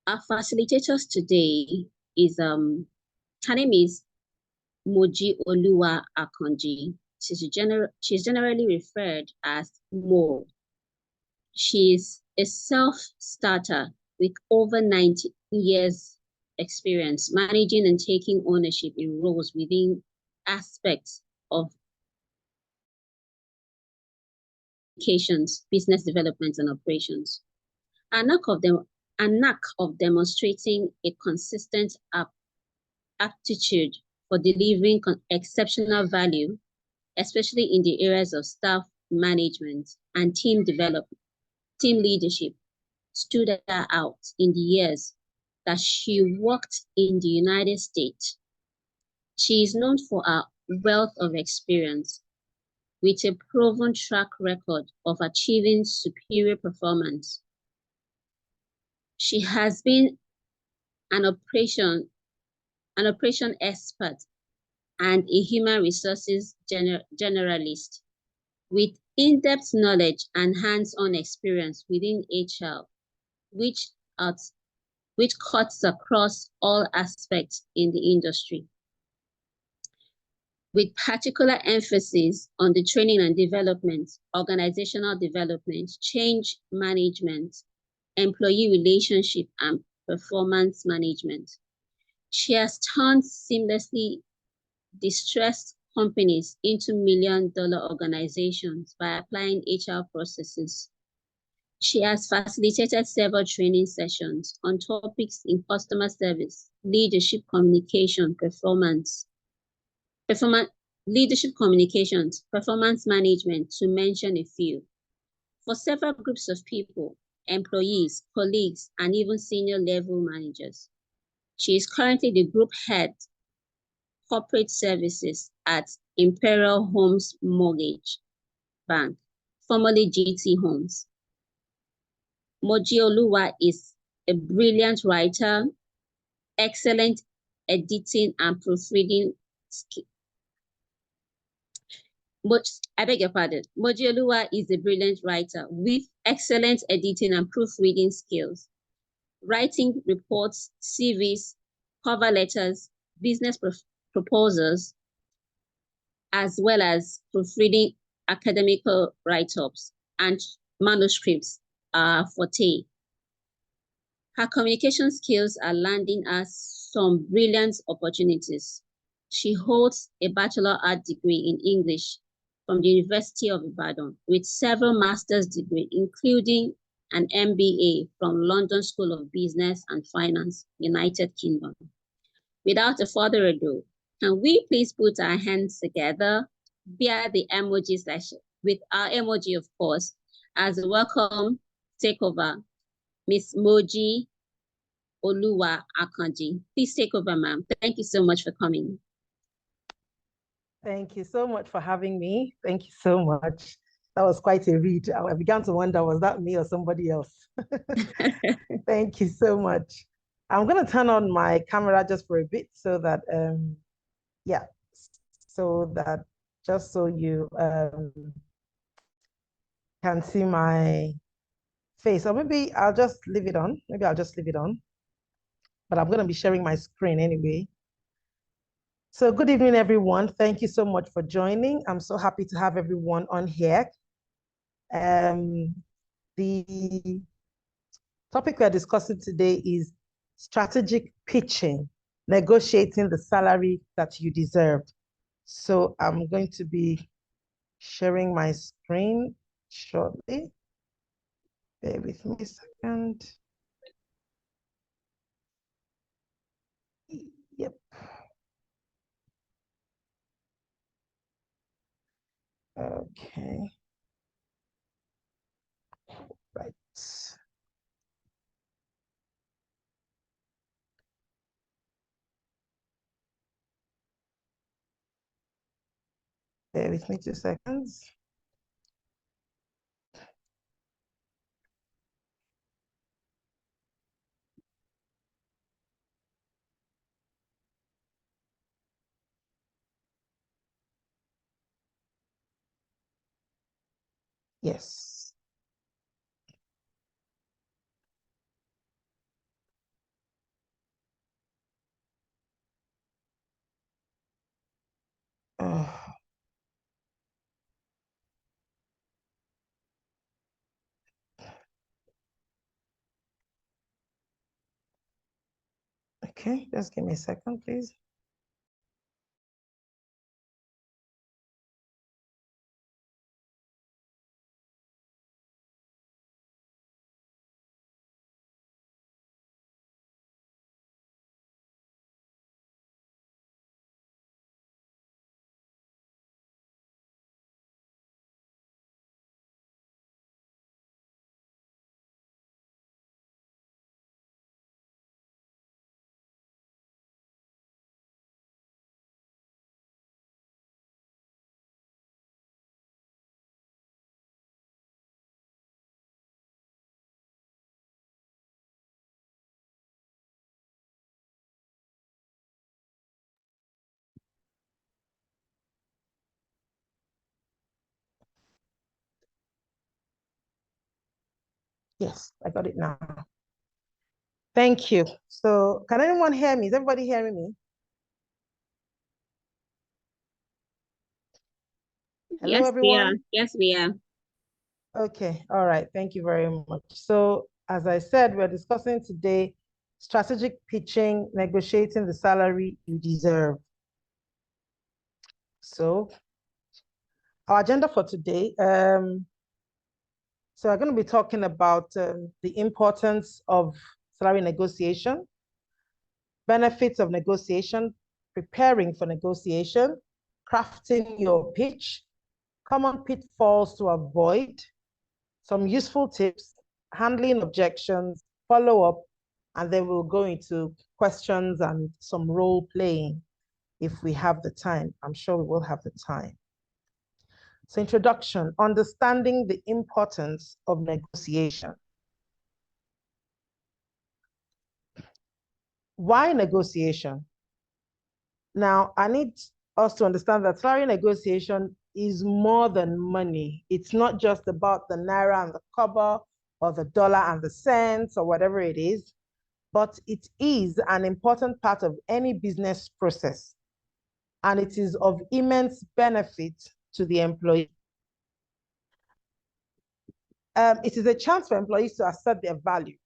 Our facilitators today is her name is MojirOluwa Akanji. She's generally referred as Mo. She's a self-starter with over 90 years experience managing and taking ownership in roles within aspects of communications, business development, and operations. A knack of demonstrating a consistent aptitude for delivering exceptional value, especially in the areas of staff management and team leadership, stood her out in the years that she worked in the United States. She is known for her wealth of experience with a proven track record of achieving superior performance. She has been an operation expert and a human resources generalist with in-depth knowledge and hands-on experience within HR, which cuts across all aspects in the industry, with particular emphasis on the training and development, organizational development, change management, employee relationship, and performance management. She has turned seamlessly distressed companies into million-dollar organizations by applying HR processes. She has facilitated several training sessions on topics in customer service, leadership communication, leadership communications, performance management, to mention a few, for several groups of people, employees, colleagues, and even senior level managers. She is currently the group head corporate services at Imperial Homes Mortgage Bank, formerly GT Homes. MojirOluwa is a brilliant writer, excellent editing and proofreading skills. I beg your pardon. MojirOluwa is a brilliant writer with excellent editing and proofreading skills, writing reports, CVs, cover letters, business proposals, as well as proofreading academical write-ups and manuscripts are forte. Her communication skills are landing us some brilliant opportunities. She holds a Bachelor of Arts degree in English from the University of Ibadan with several master's degrees, including an MBA from London School of Business and Finance, United Kingdom. Without further ado, can we please put our hands together via the emoji session with our emoji, of course, as a welcome takeover, Miss MojirOluwa Akanji. Please take over, ma'am. Thank you so much for coming. Thank you so much for having me. Thank you so much. That was quite a read. I began to wonder, was that me or somebody else? Thank you so much. I'm going to turn on my camera just for a bit so that, yeah, so that just so you can see my face. Or maybe I'll just leave it on. Maybe I'll just leave it on. But I'm going to be sharing my screen anyway. So good evening, everyone. Thank you so much for joining. I'm so happy to have everyone on here. The topic we're discussing today is strategic pitching, negotiating the salary that you deserve. So I'm going to be sharing my screen shortly. Bear with me a second. Yep. Okay. Right. Bear with me 2 seconds. Yes. Okay, just give me a second, please. Yes, I got it now. Thank you. So can anyone hear me? Is everybody hearing me? Hello, Yes, we are. everyone. Yes, we are. Okay, all right. Thank you very much. So as I said, we're discussing today strategic pitching, negotiating the salary you deserve. So our agenda for today, so we're going to be talking about the importance of salary negotiation, benefits of negotiation, preparing for negotiation, crafting your pitch, common pitfalls to avoid, some useful tips, handling objections, follow up, and then we'll go into questions and some role playing if we have the time. I'm sure we will have the time. So introduction, understanding the importance of negotiation. Why negotiation? Now, I need us to understand that salary negotiation is more than money. It's not just about the naira and the kobo or the dollar and the cents or whatever it is, but it is an important part of any business process, and it is of immense benefit to the employee. It is a chance for employees to assert their value,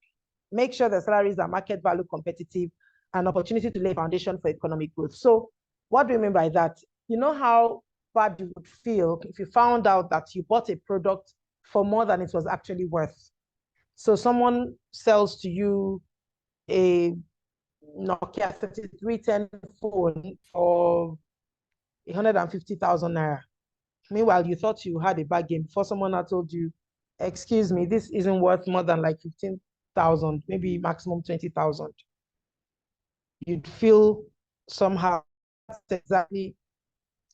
make sure their salaries are market value competitive, and opportunity to lay a foundation for economic growth. So what do we mean by that? You know how bad you would feel if you found out that you bought a product for more than it was actually worth. So someone sells to you a Nokia 3310 phone for 150,000 naira. Meanwhile, you thought you had a bargain before someone had told you, excuse me, this isn't worth more than like 15,000, maybe maximum 20,000. You'd feel somehow. That's exactly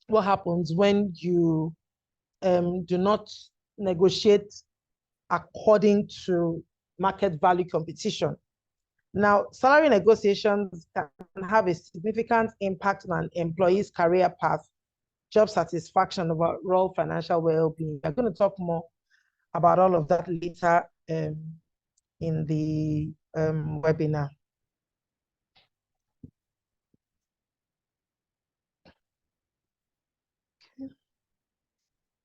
what happens when you do not negotiate according to market value competition. Now, salary negotiations can have a significant impact on an employee's career path, job satisfaction, overall financial well-being. We're going to talk more about all of that later in the webinar.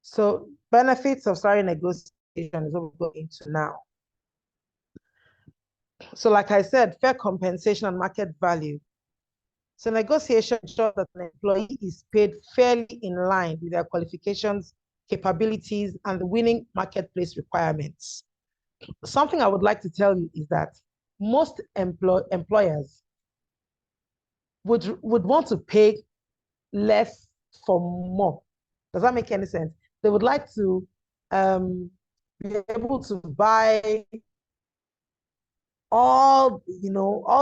So benefits of salary negotiation is what we're going into now. So like I said, fair compensation and market value. So negotiation ensures that an employee is paid fairly in line with their qualifications, capabilities, and the winning marketplace requirements. Something I would like to tell you is that most employers would want to pay less for more. Does that make any sense? They would like to be able to buy all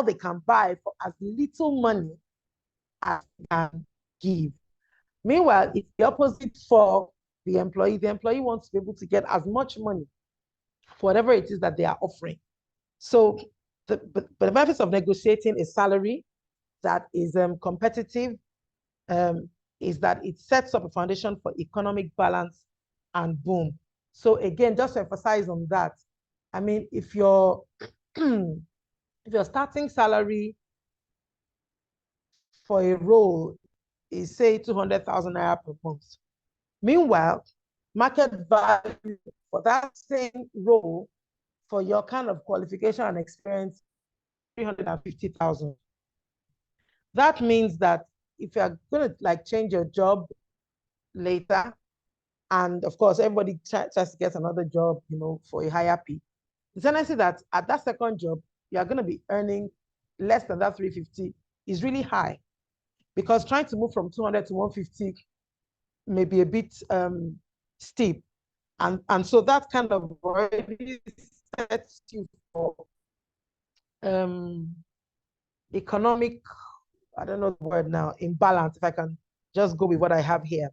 they can buy for as little money as they can give. Meanwhile, it's the opposite for the employee. The employee wants to be able to get as much money for whatever it is that they are offering. So the benefits of negotiating a salary that is competitive is that it sets up a foundation for economic balance and boom. So again, just to emphasize on that, I mean, if your starting salary for a role is say 200,000 naira per month. Meanwhile, market value for that same role for your kind of qualification and experience, 350,000. That means that if you're going to like change your job later, and of course, everybody tries to get another job, you know, for a higher pay, the tendency that at that second job, you are going to be earning less than that 350 is really high, because trying to move from 200 to 150 may be a bit steep. And so that kind of already sets you for economic, I don't know the word now, imbalance, if I can just go with what I have here.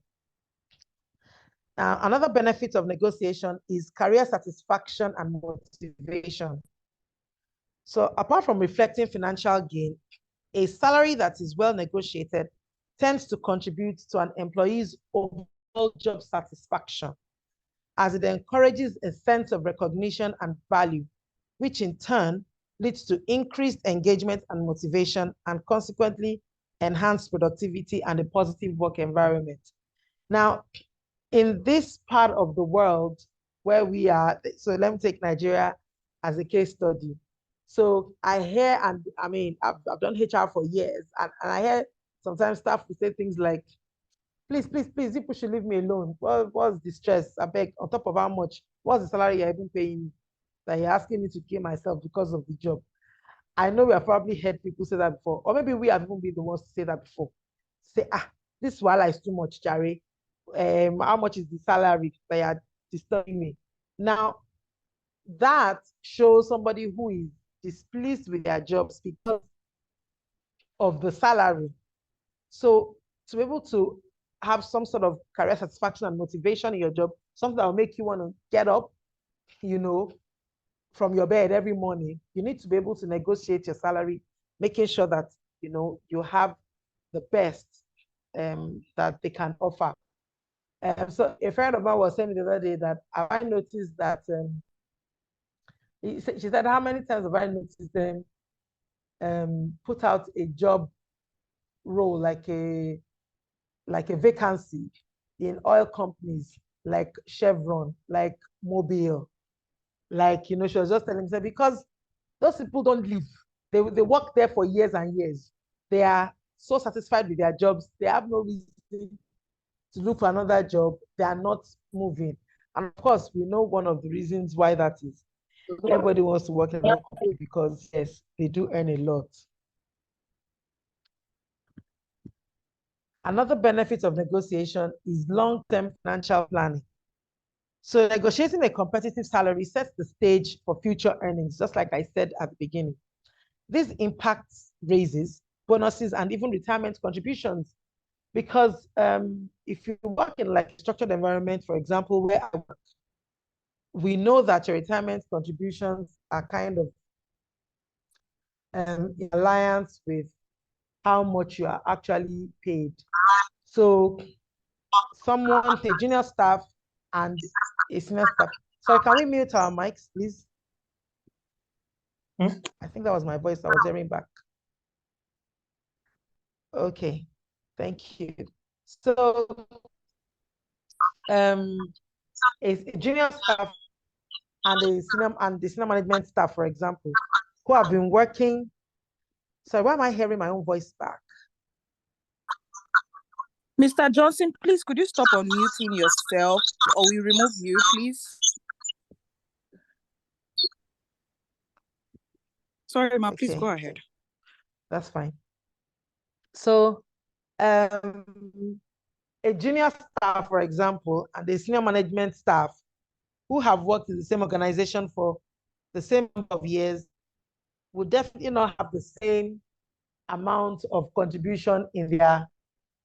Another benefit of negotiation is career satisfaction and motivation. So apart from reflecting financial gain, a salary that is well negotiated tends to contribute to an employee's overall job satisfaction, as it encourages a sense of recognition and value, which in turn leads to increased engagement and motivation, and consequently enhanced productivity and a positive work environment. Now, in this part of the world where we are, so let me take Nigeria as a case study. So I hear, and I mean, I've done HR for years, and I hear sometimes staff will say things like, please, people should leave me alone. What's the stress? I beg, on top of how much? What's the salary you're even paying me? That you're asking me to kill myself because of the job. I know we have probably heard people say that before, or maybe we have even been the ones to say that before. Say, this wala is too much, Jare. How much is the salary that you're disturbing me? Now, that shows somebody who is displeased with their jobs because of the salary. So to be able to have some sort of career satisfaction and motivation in your job, something that will make you want to get up, you know, from your bed every morning, you need to be able to negotiate your salary, making sure that, you know, you have the best that they can offer. So a friend of mine was saying the other day that I noticed that she said, how many times have I noticed them put out a job role like a vacancy in oil companies like Chevron, like Mobile, like, you know, she was just telling me, because those people don't leave. They work there for years and years. They are so satisfied with their jobs. They have no reason to look for another job. They are not moving. And of course, we know one of the reasons why that is. Everybody wants to work in a company because, yes, they do earn a lot. Another benefit of negotiation is long-term financial planning. So negotiating a competitive salary sets the stage for future earnings, just like I said at the beginning. This impacts raises, bonuses, and even retirement contributions. Because if you work in like a structured environment, for example, where I work, we know that your retirement contributions are kind of in alliance with how much you are actually paid. So someone, a junior staff and a senior staff. Sorry, can we mute our mics, please? I think that was my voice I was hearing back. Okay, thank you. So a junior staff and the senior management staff, for example, who have been working. So why am I hearing my own voice back? Mr. Johnson, please, could you stop unmuting yourself, or we remove you, please? Sorry, ma, please go ahead. That's fine. So a junior staff, for example, and the senior management staff who have worked in the same organization for the same number of years would definitely not have the same amount of contribution in their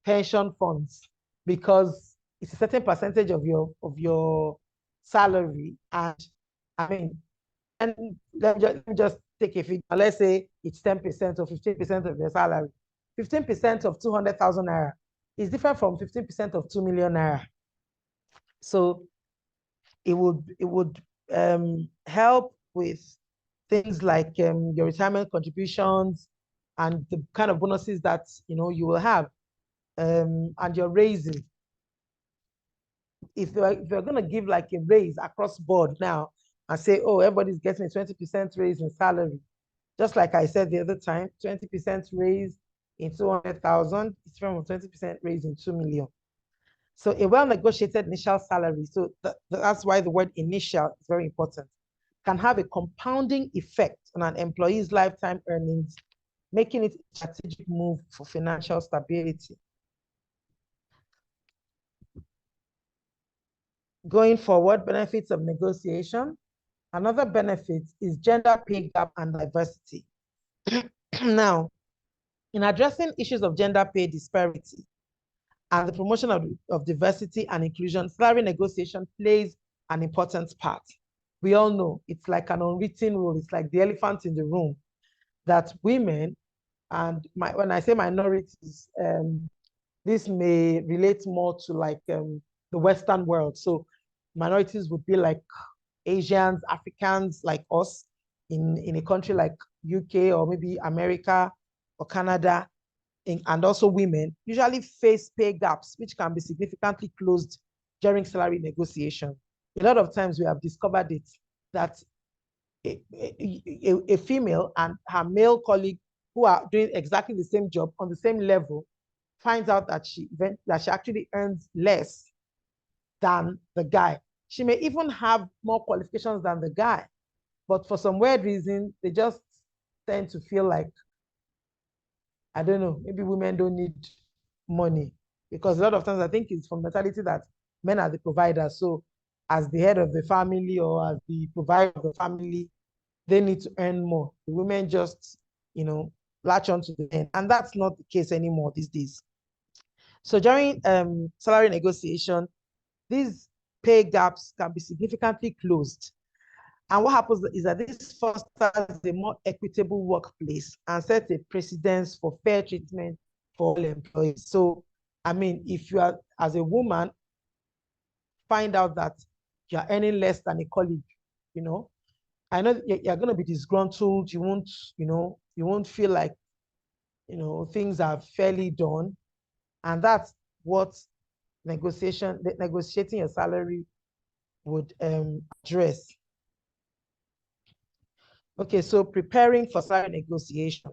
pension funds, because it's a certain percentage of your salary. And I mean, and let me just take a figure. Let's say it's 10% or 15% of your salary. 15% of 200,000 naira is different from 15% of 2 million naira. So it would help with things like your retirement contributions and the kind of bonuses that, you know, you will have. and you're raising, if you're going to give like a raise across board now and say, oh, everybody's getting a 20% raise in salary, just like I said the other time, 20% raise in 200,000 is from a 20% raise in 2 million. So a well-negotiated initial salary, so that's why the word initial is very important, can have a compounding effect on an employee's lifetime earnings, making it a strategic move for financial stability. Going forward, benefits of negotiation. Another benefit is gender pay gap and diversity. Now, in addressing issues of gender pay disparity and the promotion of diversity and inclusion, salary negotiation plays an important part. We all know it's like an unwritten rule. It's like the elephant in the room that women, and when I say minorities, this may relate more to like the Western world. So minorities would be like Asians, Africans like us in a country like UK or maybe America or Canada, and also women usually face pay gaps, which can be significantly closed during salary negotiation. A lot of times we have discovered it, that a female and her male colleague who are doing exactly the same job on the same level finds out that she actually earns less than the guy. She may even have more qualifications than the guy, but for some weird reason, they just tend to feel like, I don't know, maybe women don't need money, because a lot of times I think it's from mentality that men are the providers. So as the head of the family or as the provider of the family, they need to earn more. The women just, latch onto the men. And that's not the case anymore these days. So during salary negotiation, these pay gaps can be significantly closed. And what happens is that this fosters a more equitable workplace and sets a precedence for fair treatment for all employees. So, I mean, if you are, as a woman, find out that you're earning less than a colleague, I know you're going to be disgruntled. You won't feel like, things are fairly done. And that's what negotiating your salary would address. Okay, so preparing for salary negotiation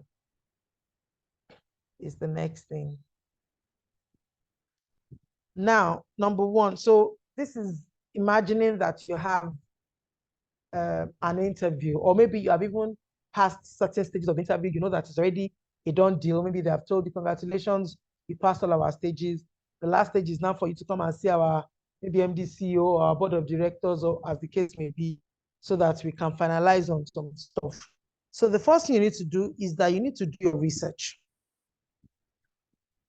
is the next thing. Now, number one, so this is imagining that you have an interview, or maybe you have even passed certain stages of interview, you know that it's already a done deal. Maybe they have told you, congratulations, you passed all our stages. The last stage is now for you to come and see our maybe MD, CEO, or our board of directors, or as the case may be, so that we can finalize on some stuff. So the first thing you need to do is that you need to do your research.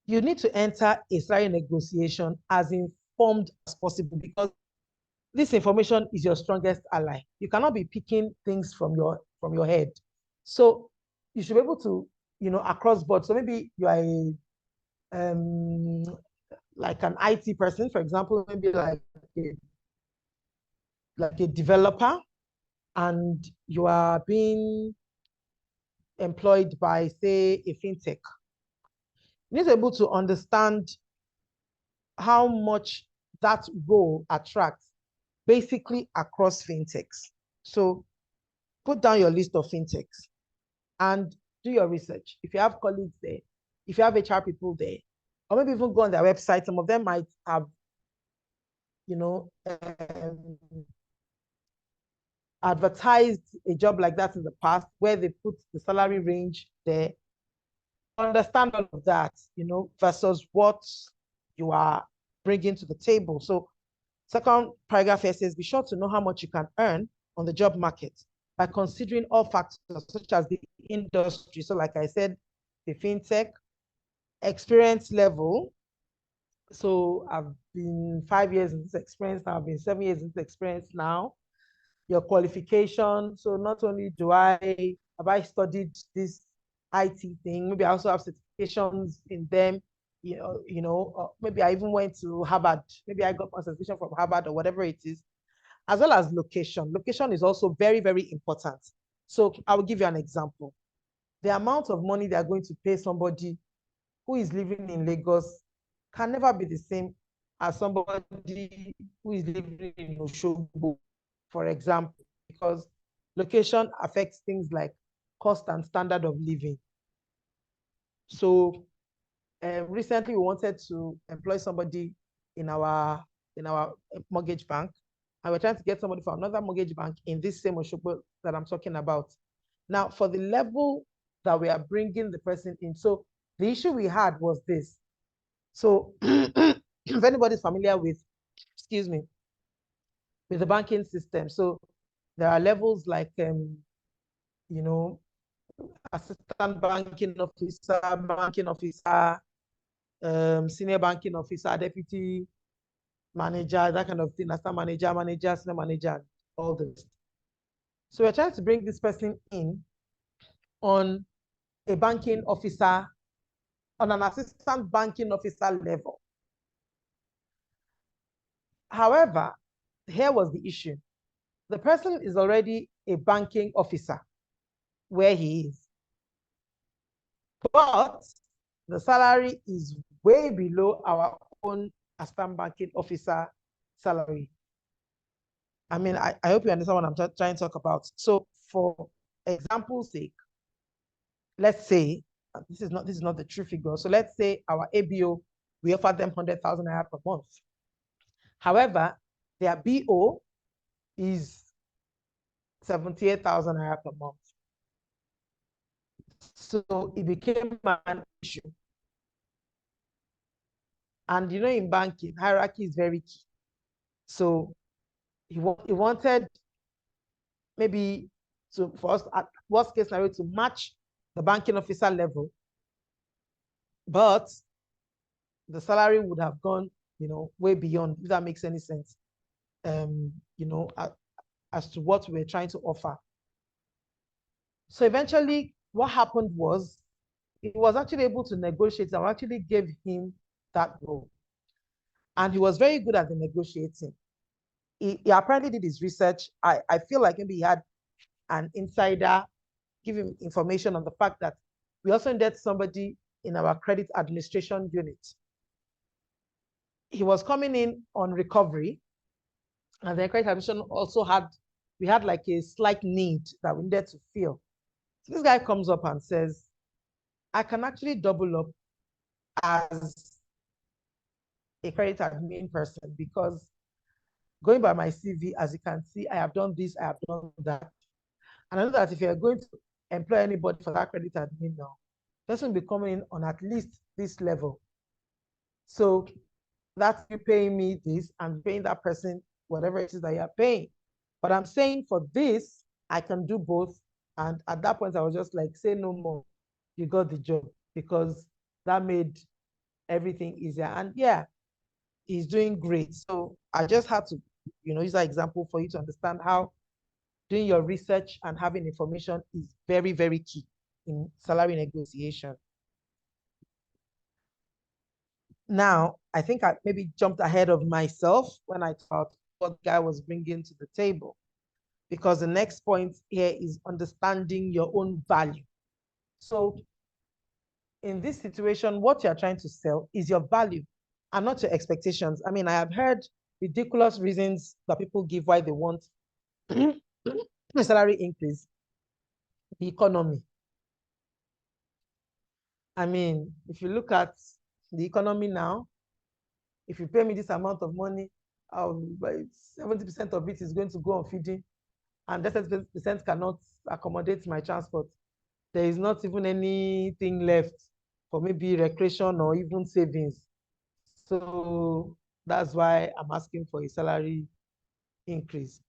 You need to enter a salary negotiation as informed as possible, because this information is your strongest ally. You cannot be picking things from your head. So you should be able to, across board. So maybe you are like an IT person, for example, maybe like a developer, and you are being employed by, say, a fintech. You need to be able to understand how much that role attracts basically across fintechs. So put down your list of fintechs and do your research. If you have colleagues there, if you have HR people there, or maybe even go on their website, some of them might have, advertised a job like that in the past, where they put the salary range there. Understand all of that, versus what you are bringing to the table. So second paragraph here says, be sure to know how much you can earn on the job market by considering all factors such as the industry. So like I said, the fintech, experience level. So I've been 5 years in this experience now, I've been 7 years in this experience now. Your qualification. So not only have I studied this IT thing, maybe I also have certifications in them, maybe I even went to Harvard, maybe I got my certification from Harvard or whatever it is, as well as location. Location is also very, very important. So I will give you an example. The amount of money they are going to pay somebody who is living in Lagos can never be the same as somebody who is living in Oshogbo, for example, because location affects things like cost and standard of living. So recently we wanted to employ somebody in our mortgage bank, and we're trying to get somebody from another mortgage bank in this same Oshogbo that I'm talking about. Now, for the level that we are bringing the person in, so the issue we had was this. So if anybody's familiar with, excuse me, with the banking system, so there are levels like, you know, assistant banking officer, senior banking officer, deputy manager, that kind of thing, assistant manager, senior manager, all this. So we're trying to bring this person in on a banking officer, on an assistant banking officer level. However, here was the issue. The person is already a banking officer where he is, but the salary is way below our own assistant banking officer salary. I mean, I hope you understand what I'm trying to talk about. So for example's sake, let's say, this is not the true figure. So let's say our ABO, we offer them 100,000 naira per month. However, their BO is 78,000 naira per month. So it became an issue. And you know, in banking, hierarchy is very key. So he wanted maybe for us, at worst case scenario, to match the banking officer level, but the salary would have gone, you know, way beyond, if that makes any sense, you know, as to what we're trying to offer. So eventually, what happened was, he was actually able to negotiate, and actually gave him that role. And he was very good at the negotiating. He apparently did his research. I feel like maybe he had an insider give him information on the fact that we also needed somebody in our credit administration unit. He was coming in on recovery, and the credit administration also we had like a slight need that we needed to fill. So this guy comes up and says, I can actually double up as a credit admin person, because going by my CV, as you can see, I have done this, I have done that. And I know that if you're going to employ anybody for that credit admin now, person will be coming in on at least this level. So that's you paying me this and paying that person whatever it is that you're paying. But I'm saying for this, I can do both. And at that point, I was just like, say no more. You got the job, because that made everything easier. And yeah, he's doing great. So I just had to, you know, use that example for you to understand how doing your research and having information is very, very key in salary negotiation. Now, I think I maybe jumped ahead of myself when I thought what the guy was bringing to the table, because the next point here is understanding your own value. So in this situation, what you're trying to sell is your value and not your expectations. I mean, I have heard ridiculous reasons that people give why they want a salary increase. The economy. I mean, if you look at the economy now, if you pay me this amount of money, 70% of it is going to go on feeding, and that 70% cannot accommodate my transport. There is not even anything left for maybe recreation or even savings. So that's why I'm asking for a salary increase.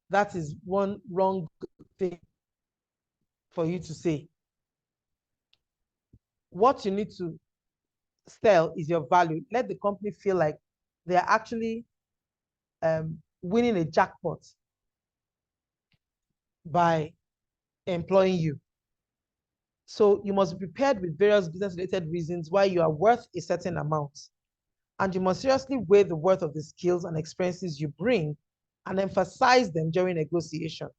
That is one wrong thing for you to say. What you need to sell is your value. Let the company feel like they're actually winning a jackpot by employing you. So you must be prepared with various business-related reasons why you are worth a certain amount. And you must seriously weigh the worth of the skills and experiences you bring and emphasize them during negotiation.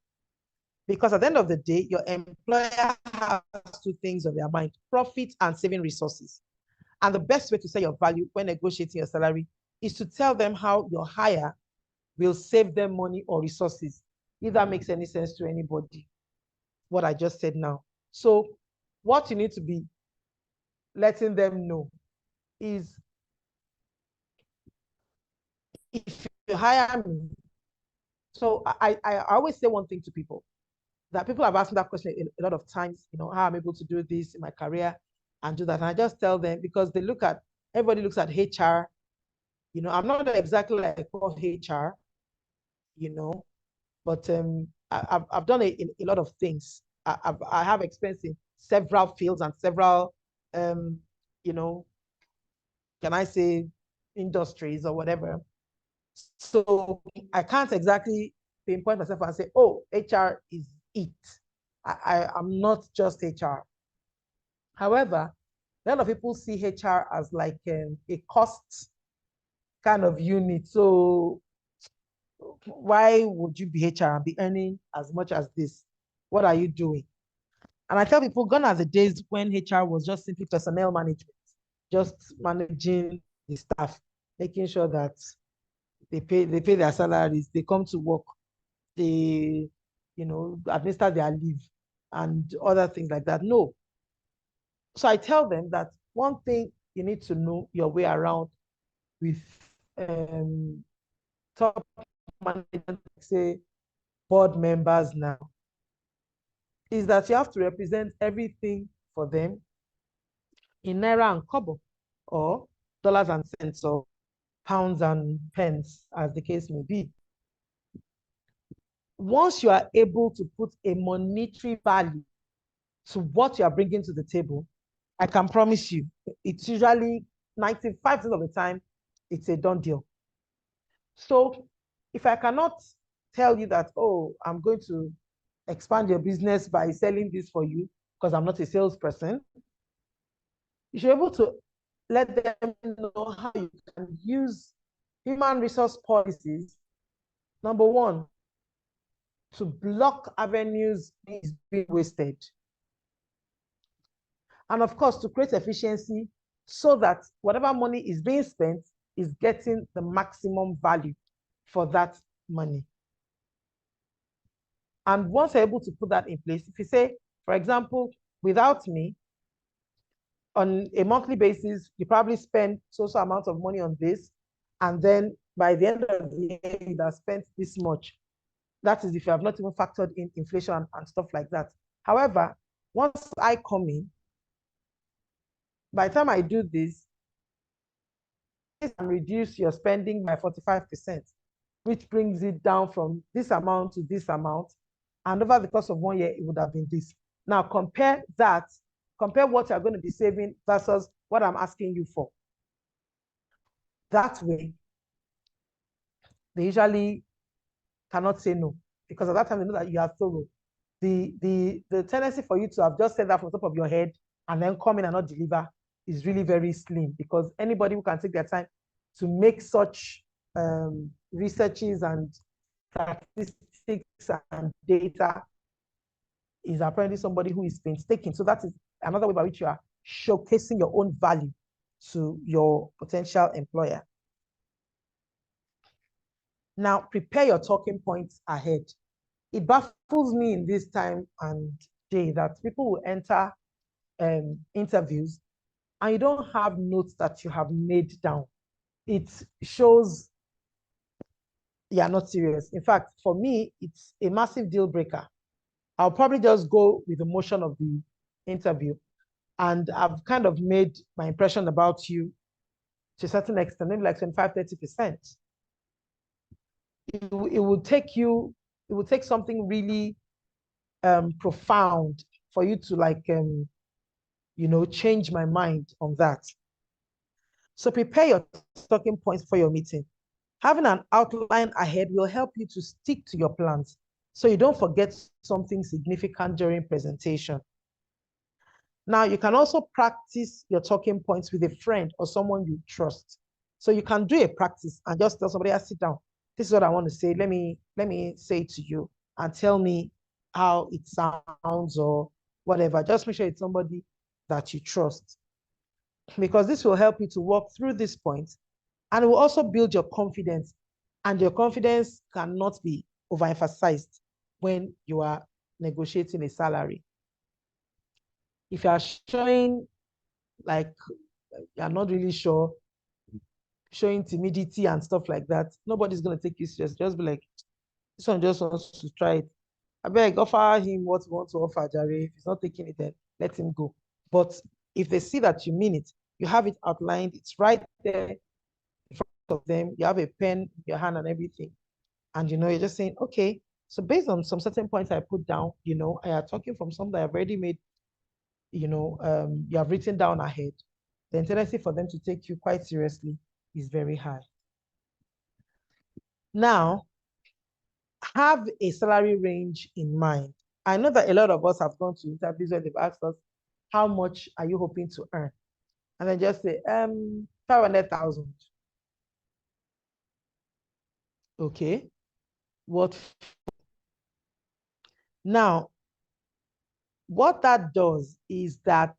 Because at the end of the day, your employer has two things on their mind: profit and saving resources. And the best way to say your value when negotiating your salary is to tell them how your hire will save them money or resources. If that makes any sense to anybody, what I just said now. So what you need to be letting them know is, if you hire me, so I always say one thing to people, that people have asked me that question a lot of times, how I'm able to do this in my career and do that. And I just tell them, because everybody looks at HR, I'm not exactly like HR, but I've done a lot of things. I have experience in several fields and several, can I say, industries or whatever. So I can't exactly pinpoint myself and say, oh, HR is it. I'm not just HR. However, a lot of people see HR as like a cost kind of unit. So why would you be HR and be earning as much as this? What are you doing? And I tell people, gone are the days when HR was just simply personnel management, just managing the staff, making sure that they pay their salaries, they come to work, they, administer their leave and other things like that. No. So I tell them that one thing you need to know your way around with top management, say board members now, is that you have to represent everything for them in naira and kobo, or dollars and cents, or pounds and pence, as the case may be. Once you are able to put a monetary value to what you are bringing to the table, I can promise you, it's usually 95% of the time, it's a done deal. So if I cannot tell you that, oh, I'm going to expand your business by selling this for you, because I'm not a salesperson, you should be able to let them know how you can use human resource policies, number one, to block avenues being wasted. And of course, to create efficiency so that whatever money is being spent is getting the maximum value for that money. And once you're able to put that in place, if you say, for example, without me, on a monthly basis, you probably spend so amount of money on this, and then by the end of the year, you have spent this much. That is if you have not even factored in inflation and stuff like that. However, once I come in, by the time I do this, and reduce your spending by 45%, which brings it down from this amount to this amount. And over the course of 1 year, it would have been this. Now compare what you're going to be saving versus what I'm asking you for. That way, they usually cannot say no, because at that time they know that you are thorough. The tendency for you to have just said that from the top of your head and then come in and not deliver is really very slim, because anybody who can take their time to make such researches and statistics and data is apparently somebody who is painstaking. So that is another way by which you are showcasing your own value to your potential employer. Now, prepare your talking points ahead. It baffles me in this time and day that people will enter interviews and you don't have notes that you have made down. It shows you are not serious. In fact, for me, it's a massive deal breaker. I'll probably just go with the motion of the interview, and I've kind of made my impression about you to a certain extent, maybe like 25–30%. It would take something really profound for you to change my mind on that. So prepare your talking points for your meeting. Having an outline ahead will help you to stick to your plans so you don't forget something significant during presentation. Now, you can also practice your talking points with a friend or someone you trust. So you can do a practice and just tell somebody, sit down. This is what I want to say. Let me say it to you and tell me how it sounds or whatever. Just make sure it's somebody that you trust. because this will help you to walk through this point, and it will also build your confidence. And your confidence cannot be overemphasized when you are negotiating a salary. If you are showing like you're not really sure, showing timidity and stuff like that, nobody's going to take you serious. Just be like, this one just wants to try it. I beg, offer him what you want to offer, Jare. If he's not taking it, then let him go. But if they see that you mean it, you have it outlined, it's right there in front of them, you have a pen in your hand and everything. And you're just saying, okay, so based on some certain points I put down, I are talking from something I've already made, you have written down ahead. The tendency for them to take you quite seriously is very high. Now, have a salary range in mind. I know that a lot of us have gone to interviews where they've asked us, how much are you hoping to earn? And then just say, 500,000. Okay. Now, what that does is that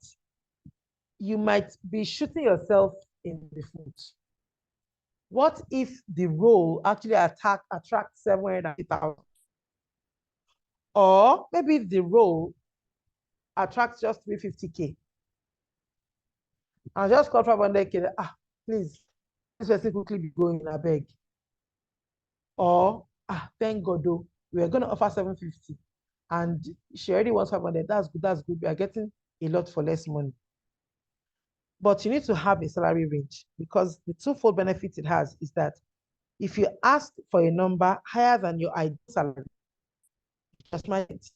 you might be shooting yourself in the foot. What if the role actually attracts 750,000? Or maybe the role attracts just 350K. And just call 500K, please, this person quickly be going, I beg. Or, thank God, though, we are going to offer 750. And she already wants 500. That's good. We are getting a lot for less money. But you need to have a salary range, because the twofold benefit it has is that if you ask for a number higher than your ideal salary, just mind it.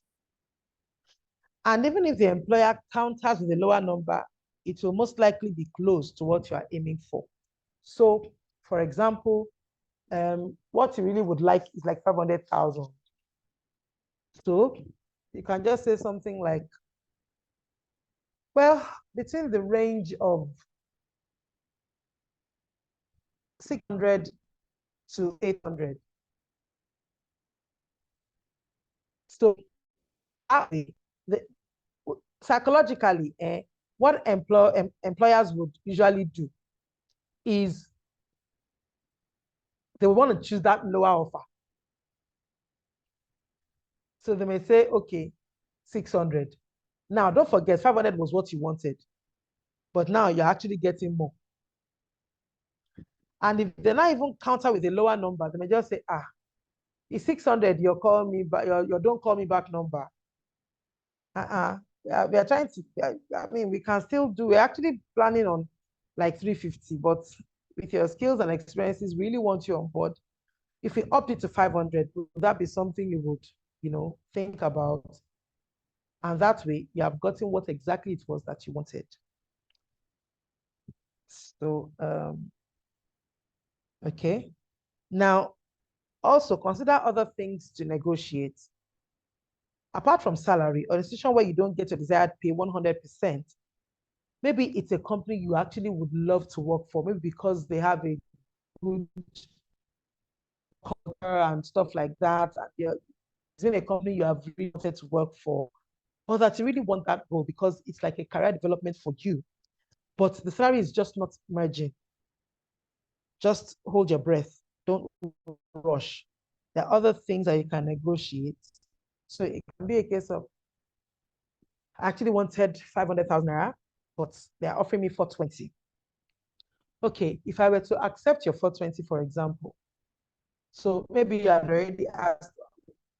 And even if the employer counters with a lower number, it will most likely be close to what you are aiming for. So, for example, what you really would like is like 500,000. So you can just say something like, well, between the range of 600 to 800. So psychologically, what employers would usually do is they want to choose that lower offer. So they may say, okay, 600. Now, don't forget, 500 was what you wanted, but now you're actually getting more. And if they're not even counter with a lower number, they may just say, it's 600, you're calling me back, your don't call me back number. We are trying to, we can still do, we're actually planning on like 350, but with your skills and experiences, really want you on board. If we upped it to 500, would that be something you would, think about? And that way, you have gotten what exactly it was that you wanted. So, okay. Now, also consider other things to negotiate. Apart from salary, or a situation where you don't get your desired pay 100%, maybe it's a company you actually would love to work for, maybe because they have a good culture and stuff like that. It's been a company you have really wanted to work for, or that you really want that role because it's like a career development for you. But the salary is just not merging. Just hold your breath. Don't rush. There are other things that you can negotiate. So it can be a case of, I actually wanted 500,000 naira, but they're offering me 420. Okay, if I were to accept your 420, for example, so maybe you had already asked,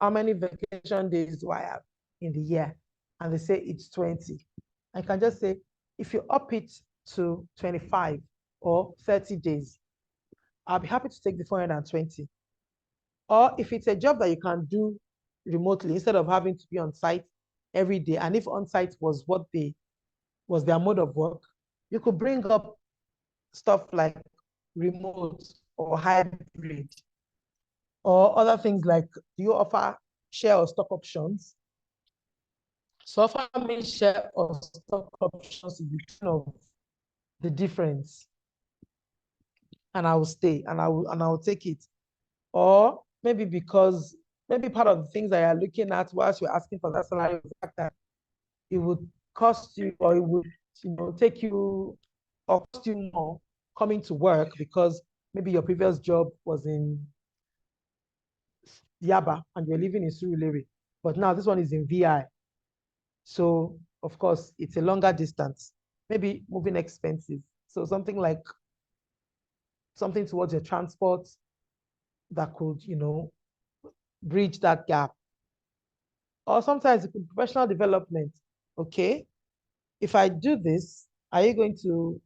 how many vacation days do I have in the year? And they say it's 20. I can just say, if you up it to 25 or 30 days, I'll be happy to take the 420. Or if it's a job that you can do remotely instead of having to be on site every day, and if on site was was their mode of work, you could bring up stuff like remote or hybrid, or other things like, do you offer share or stock options? So offer me share or stock options is the difference, and I will stay and I will take it. Or maybe because part of the things that you're looking at whilst you're asking for that salary, the fact that it would cost you, or it would take you or cost you more coming to work because maybe your previous job was in Yaba and you're living in Surulere, but now this one is in VI. So of course it's a longer distance, maybe moving expenses. So something towards your transport that could, bridge that gap. Or sometimes it could be professional development. Okay, if I do this, are you going to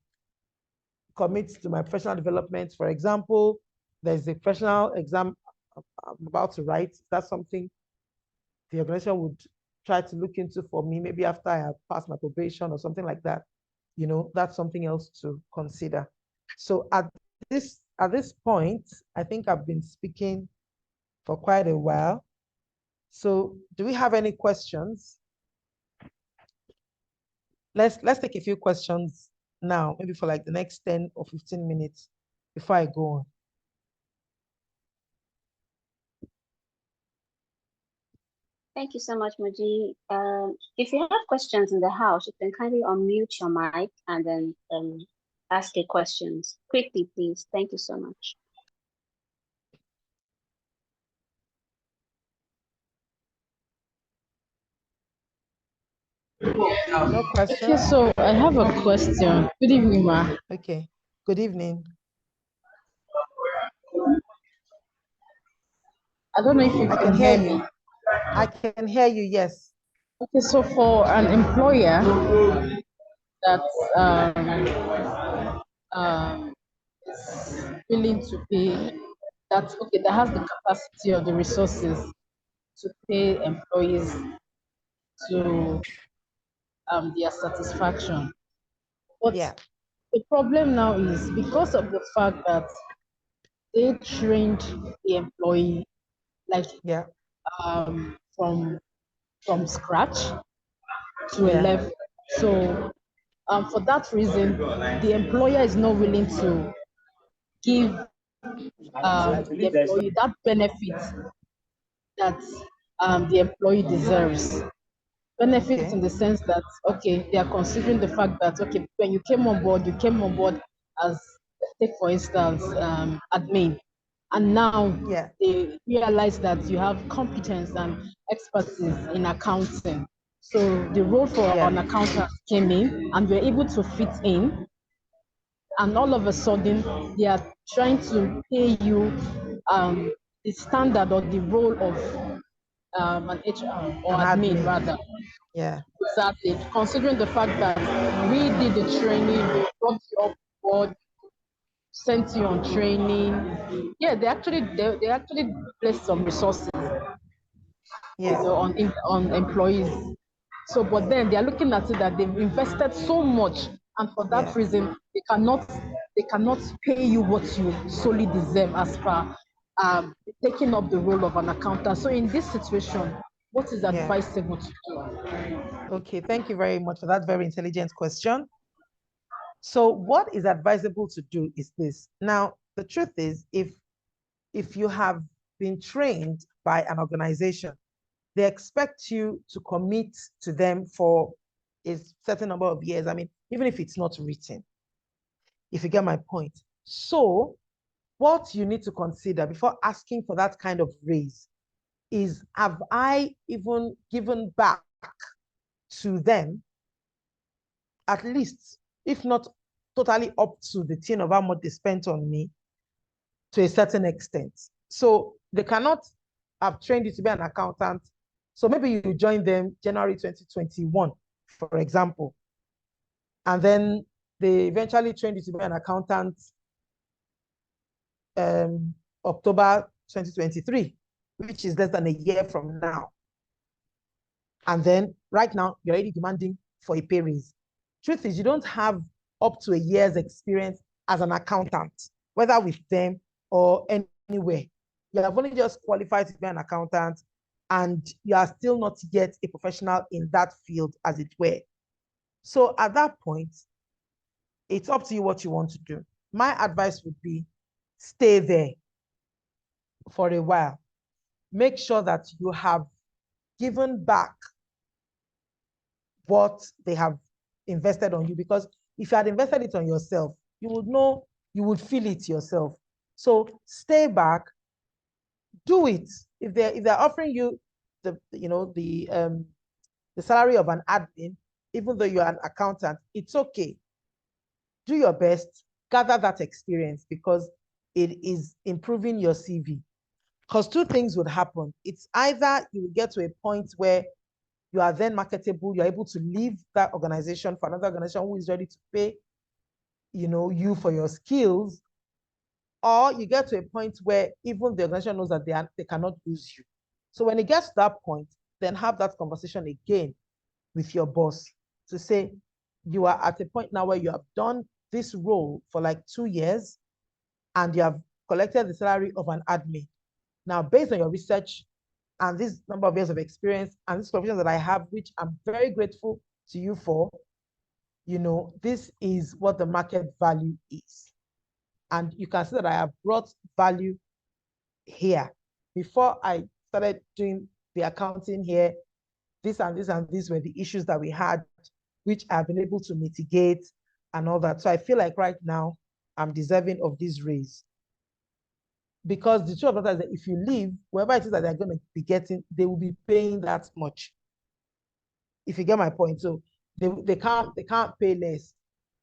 commit to my professional development? For example, there's a professional exam I'm about to write. That's something the organization would try to look into for me, maybe after I have passed my probation or something like that. That's something else to consider. So at this point, I think I've been speaking for quite a while. So do we have any questions? Let's take a few questions now, maybe for like the next 10 or 15 minutes before I go on. Thank you so much, Moji. If you have questions in the house, you can kindly unmute your mic and then ask your questions quickly, please. Thank you so much. No questions? Okay, so I have a question. Good evening, ma. Okay, good evening. I don't know if you can hear me. I can hear you, yes. Okay, so for an employer that is willing to pay, that has the capacity or the resources to pay employees to their satisfaction. But Yeah. the problem now is because of the fact that they trained the employee like Yeah. From scratch to a level. So for that reason, the employer is not willing to give the employee that benefit that the employee deserves. Benefits in the sense that, okay, they are considering the fact that, okay, when you came on board as, take for instance, admin. And now they realize that you have competence and expertise in accounting. So the role for an accountant came in and we're able to fit in. And all of a sudden, they are trying to pay you the standard or the role of an HR or admin rather. Yeah. Exactly. Considering the fact that we did the training, we brought you up board, sent you on training. Yeah, they actually placed some resources on employees. So, but then they are looking at it that they've invested so much, and for that reason, they cannot pay you what you solely deserve as per taking up the role of an accountant. So, in this situation, what is advisable to do? Okay, thank you very much for that very intelligent question. So what is advisable to do is this. Now, the truth is, if you have been trained by an organization, they expect you to commit to them for a certain number of years. I mean, even if it's not written, if you get my point. So what you need to consider before asking for that kind of raise is, have I even given back to them, at least, if not totally up to the tune of how much they spent on me, to a certain extent. So they cannot have trained you to be an accountant. So maybe you join them January 2021, for example, and then they eventually trained you to be an accountant October 2023, which is less than a year from now. And then right now, you're already demanding for a pay raise. Truth is, you don't have up to a year's experience as an accountant, whether with them or anywhere. You have only just qualified to be an accountant, and you are still not yet a professional in that field, as it were. So at that point, it's up to you what you want to do. My advice would be, stay there for a while. Make sure that you have given back what they have invested on you, because if you had invested it on yourself, you would know, you would feel it yourself. So stay back, do it. If they're offering you the salary of an admin, even though you're an accountant, it's okay. Do your best, gather that experience, because it is improving your CV. Because two things would happen. It's either you will get to a point where you are then marketable, you're able to leave that organization for another organization who is ready to pay, you for your skills, or you get to a point where even the organization knows that they cannot lose you. So when it gets to that point, then have that conversation again with your boss to say, you are at a point now where you have done this role for like 2 years and you have collected the salary of an admin. Now, based on your research and this number of years of experience and this qualification that I have, which I'm very grateful to you for, this is what the market value is. And you can see that I have brought value here. Before I started doing the accounting here, this and this and this were the issues that we had, which I've been able to mitigate and all that. So I feel like right now I'm deserving of this raise. Because the truth of that is that if you leave, wherever it is that they're going to be getting, they will be paying that much. If you get my point. So they can't pay less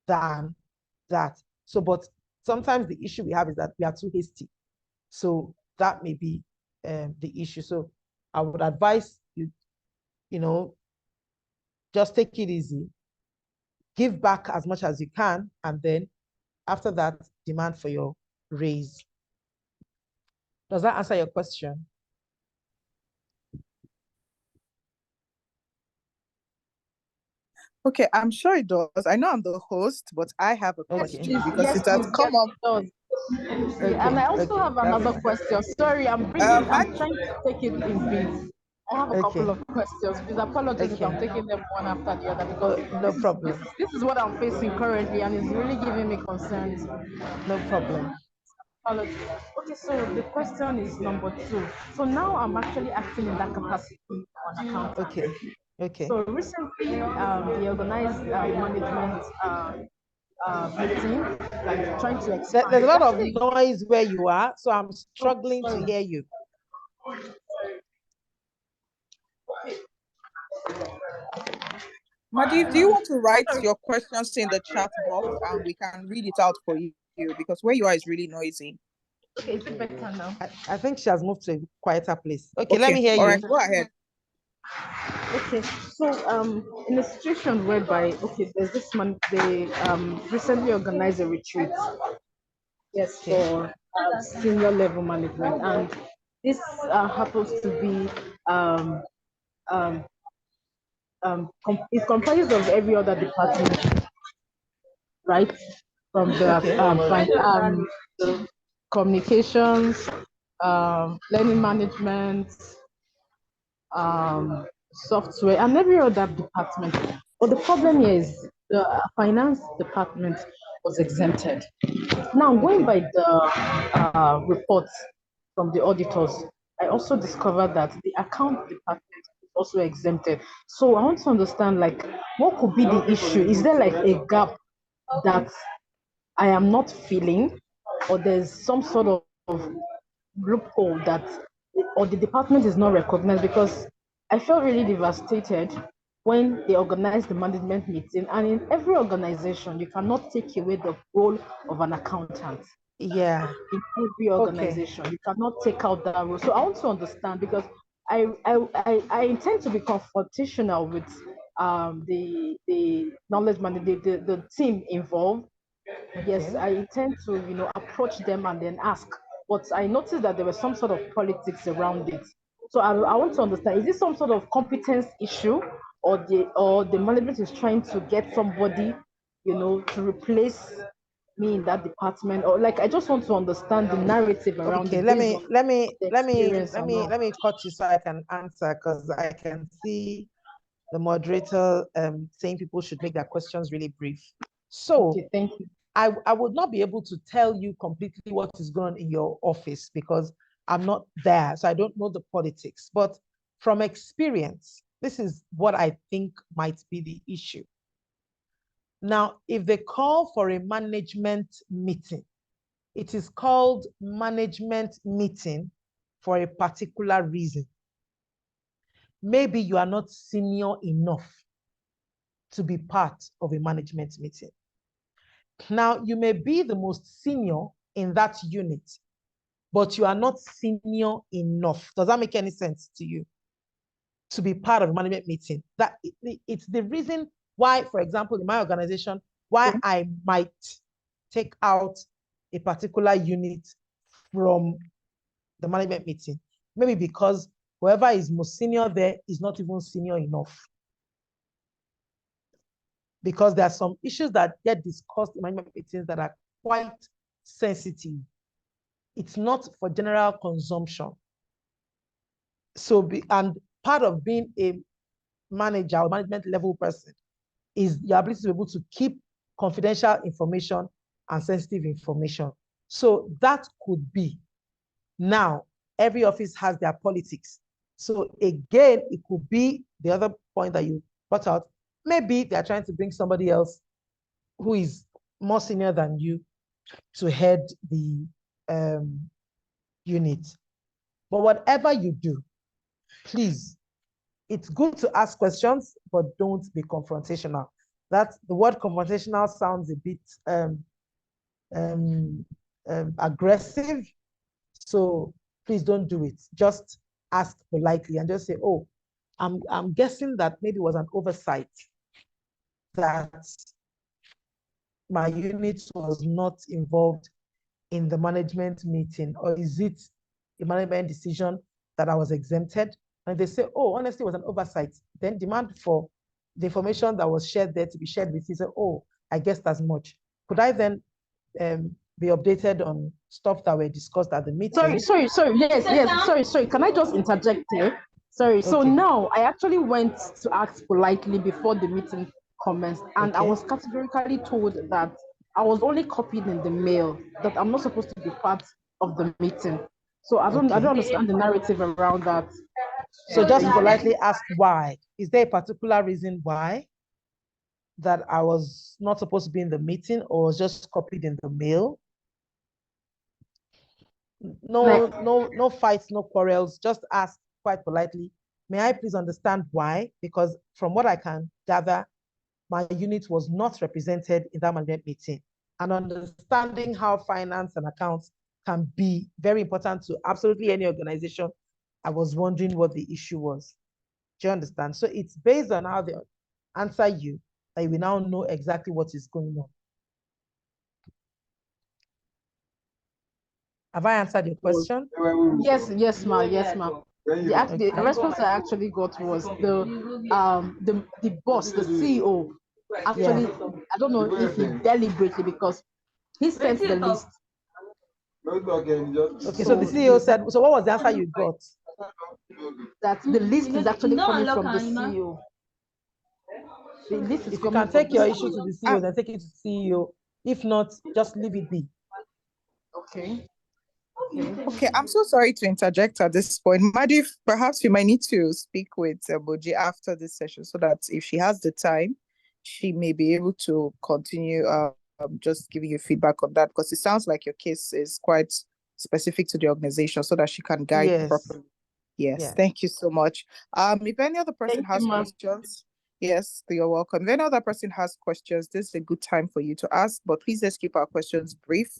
than that. So, but sometimes the issue we have is that we are too hasty. So that may be the issue. So I would advise you, just take it easy, give back as much as you can, and then after that, demand for your raise. Does that answer your question? Okay, I'm sure it does. I know I'm the host, but I have a question because it has come up. Okay, and I also have another question. Sorry, I'm trying to take it in bits. I have a couple of questions. Please apologize if I'm taking them one after the other, because no problem. This is what I'm facing currently, and it's really giving me concerns. No problem. Apologies. Okay, so the question is number 2. So now I'm actually acting in that capacity on account. Okay. So recently, the organized management meeting, like trying to expand. There's a lot of noise where you are, so I'm struggling to hear you. Madi, do you want to write your questions in the chat box and we can read it out for you, because where you are is really noisy. Okay, is it better now? I think she has moved to a quieter place. Okay, let me hear you. All right, go ahead. Okay, so in a situation whereby, there's this man, they recently organized a retreat, yes, for senior level management, and this happens to be it comprises of every other department, right? From the communications, learning management, software, and every other department. But the problem here is the finance department was exempted. Now, going by the reports from the auditors, I also discovered that the account department is also exempted. So I want to understand, like, what could be the issue? Is there like a gap that I am not filling, or there's some sort of loophole that, or the department is not recognized? Because I felt really devastated when they organized the management meeting, and in every organization, you cannot take away the role of an accountant. Yeah. In every organization, you cannot take out that role. So I want to understand, because I intend to be confrontational with the knowledge manager, the team involved. Yes, I intend to approach them and then ask. But I noticed that there was some sort of politics around it. So I want to understand, is this some sort of competence issue, or the management is trying to get somebody, to replace me in that department? Or, like, I just want to understand the narrative around it. Let me cut you so I can answer, because I can see the moderator saying people should make their questions really brief. So thank you. I would not be able to tell you completely what is going on in your office because I'm not there, so I don't know the politics. But from experience, this is what I think might be the issue. Now, if they call for a management meeting, it is called management meeting for a particular reason. Maybe you are not senior enough to be part of a management meeting. Now, you may be the most senior in that unit, but you are not senior enough. Does that make any sense to you? To be part of a management meeting. It's the reason why, for example, in my organization, why I might take out a particular unit from the management meeting. Maybe because whoever is most senior there is not even senior enough. Because there are some issues that get discussed in management meetings that are quite sensitive. It's not for general consumption. And part of being a manager or management level person is your ability to be able to keep confidential information and sensitive information. So that could be. Now, every office has their politics. So again, it could be the other point that you brought out. Maybe they're trying to bring somebody else who is more senior than you to head the unit. But whatever you do, please, it's good to ask questions, but don't be confrontational. The word confrontational sounds a bit aggressive. So please don't do it. Just ask politely and just say, oh, I'm guessing that maybe it was an oversight that my unit was not involved in the management meeting, or is it a management decision that I was exempted? And they say, oh, honestly, it was an oversight. Then demand for the information that was shared there to be shared with you. Say, oh, I guessed as much. Could I then be updated on stuff that were discussed at the meeting? Sorry. Yes. Sorry. Can I just interject here? Sorry. Okay. So now I actually went to ask politely before the meeting commenced, and I was categorically told that I was only copied in the mail, that I'm not supposed to be part of the meeting. So I don't understand the narrative around that. So just politely ask why. Is there a particular reason why that I was not supposed to be in the meeting, or was just copied in the mail? No fights, no quarrels. Just ask quite politely, may I please understand why? Because from what I can gather, my unit was not represented in that management meeting. And understanding how finance and accounts can be very important to absolutely any organization, I was wondering what the issue was. Do you understand? So it's based on how they answer you that you will now know exactly what is going on. Have I answered your question? Yes, ma'am. The response I actually got was the boss, the CEO, actually, I don't know if he deliberately, because he sent the list. Okay, so the CEO said, so what was the answer you got? That the list is actually coming from the CEO. The list is if you can take your issue to the CEO, then take it to the CEO. If not, just leave it be. Okay, I'm so sorry to interject at this point. Madi, perhaps you might need to speak with Moji after this session, so that if she has the time, she may be able to continue just giving you feedback on that, because it sounds like your case is quite specific to the organization, so that she can guide properly. Yes, thank you so much. If any other person has questions, yes, you're welcome. If any other person has questions, this is a good time for you to ask, but please let's keep our questions brief.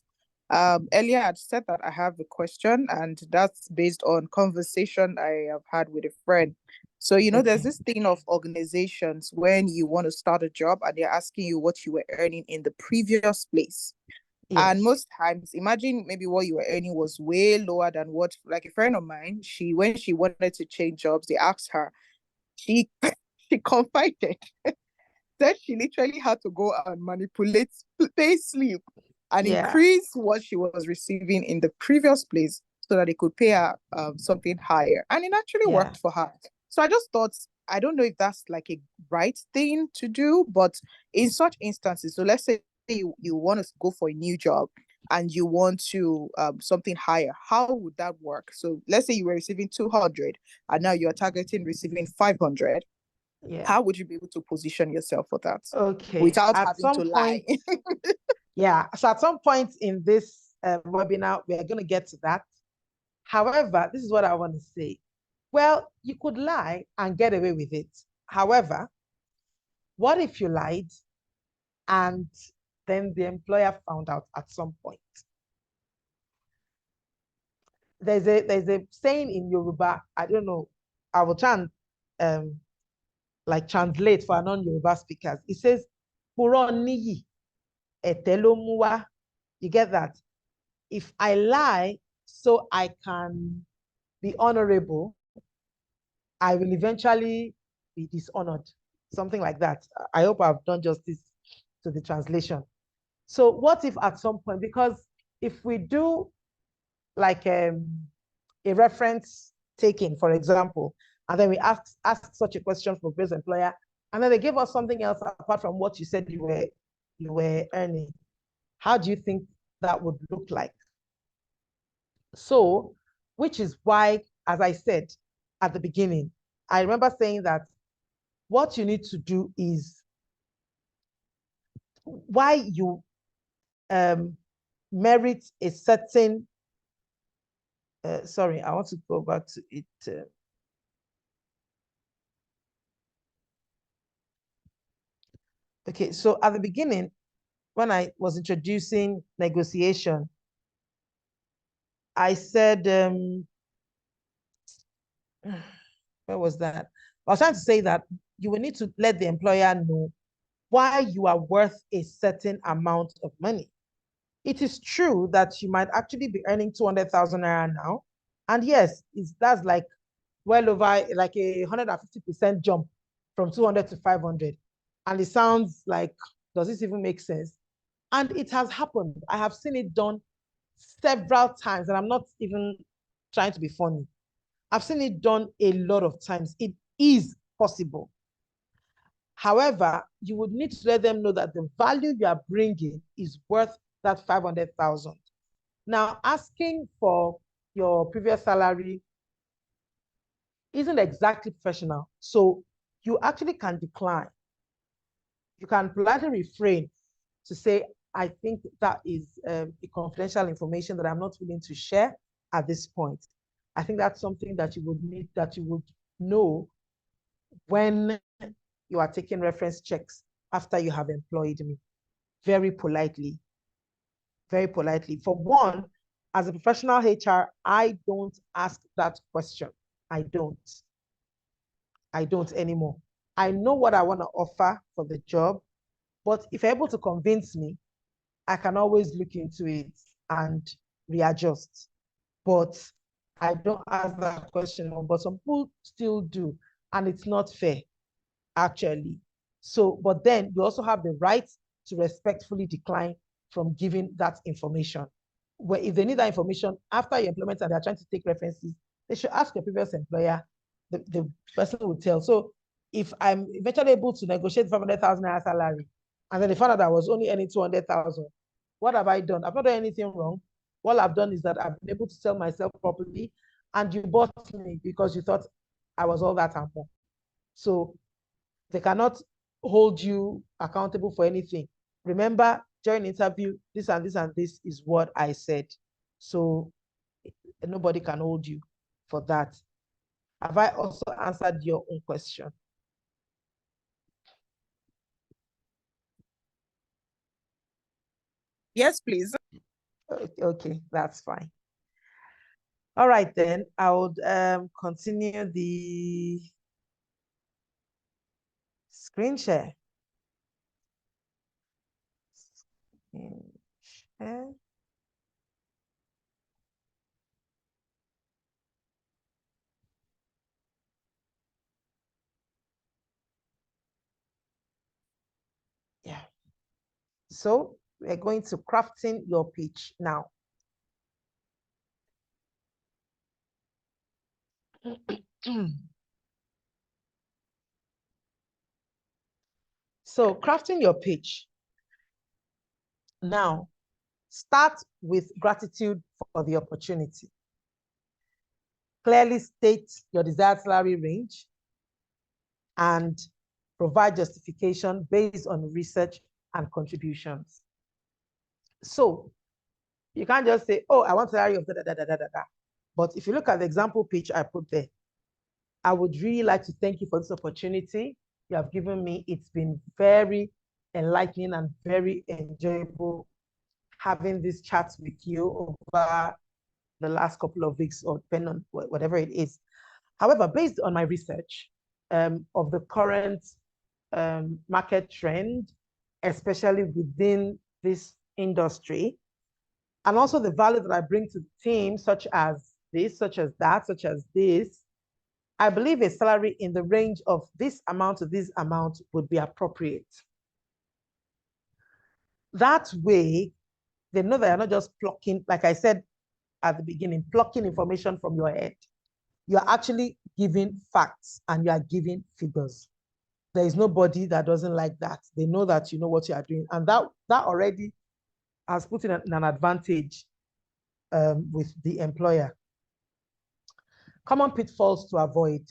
Earlier I'd said that I have a question, and that's based on conversation I have had with a friend. So, there's this thing of organizations when you want to start a job and they're asking you what you were earning in the previous place. Yes. And most times, imagine maybe what you were earning was way lower than what, like a friend of mine, when she wanted to change jobs, they asked her, she confided that she literally had to go and manipulate pay slip and increase what she was receiving in the previous place so that they could pay her something higher. And it actually worked for her. So I just thought, I don't know if that's like a right thing to do, but in such instances, so let's say you want to go for a new job and you want to something higher, how would that work? So let's say you were receiving 200 and now you're targeting receiving 500. Yeah. How would you be able to position yourself for that? Okay. Without At having some to lie. point, yeah. So at some point in this webinar, we are going to get to that. However, this is what I want to say. Well, you could lie and get away with it. However, what if you lied and then the employer found out at some point? There's a saying in Yoruba, I don't know, I will try and like translate for non-Yoruba speakers. It says, "Puro niyi, ete lo mu wa." You get that? If I lie so I can be honorable, I will eventually be dishonored. Something like that. I hope I've done justice to the translation. So what if at some point, because if we do like a reference taking, for example, and then we ask such a question from this employer, and then they give us something else apart from what you said you were earning, how do you think that would look like? So, which is why, as I said at the beginning, I remember saying that what you need to do is why you merit a certain, sorry, I want to go back to it. Okay, so at the beginning, when I was introducing negotiation, I said, where was that? I was trying to say that you will need to let the employer know why you are worth a certain amount of money. It is true that you might actually be earning 200,000 naira now. And yes, that's like well over like a 150% jump from 200 to 500. And it sounds like, does this even make sense? And it has happened. I have seen it done several times, and I'm not even trying to be funny. I've seen it done a lot of times. It is possible. However, you would need to let them know that the value you are bringing is worth that 500,000. Now, asking for your previous salary isn't exactly professional. So you actually can decline. You can politely refrain to say, I think that is a confidential information that I'm not willing to share at this point. I think that's something that you would need, that you would know when you are taking reference checks after you have employed me. Very politely. Very politely. For one, as a professional HR, I don't ask that question. I don't anymore. I know what I want to offer for the job, but if you're able to convince me, I can always look into it and readjust. But I don't ask that question, but some people still do, and it's not fair, actually. So, but then you also have the right to respectfully decline from giving that information. Where if they need that information after your employment and they're trying to take references, they should ask your previous employer. The person will tell. So if I'm eventually able to negotiate 500,000 naira salary, and then they found out I was only earning 200,000, what have I done? I've not done anything wrong. All I've done is that I've been able to sell myself properly, and you bought me because you thought I was all that and more. So they cannot hold you accountable for anything. Remember, during interview, this and this and this is what I said. So nobody can hold you for that. Have I also answered your own question? Yes, please. Okay, that's fine. All right, then I would continue the screen share. Screen share. Yeah. So we're going to crafting your pitch now. So crafting your pitch. Now, start with gratitude for the opportunity. Clearly state your desired salary range and provide justification based on research and contributions. So you can't just say, oh, I want a salary of da, da, da, da, da, da. But if you look at the example page I put there, I would really like to thank you for this opportunity you have given me. It's been very enlightening and very enjoyable having this chat with you over the last couple of weeks, or depending on whatever it is. However, based on my research of the current market trend, especially within this industry, and also the value that I bring to the team, such as this, such as that, such as this, I believe a salary in the range of this amount to this amount would be appropriate. That way, they know that you're not just plucking, like I said at the beginning, plucking information from your head. You're actually giving facts and you are giving figures. There is nobody that doesn't like that. They know that you know what you are doing. And that already has put in an advantage with the employer. Common pitfalls to avoid.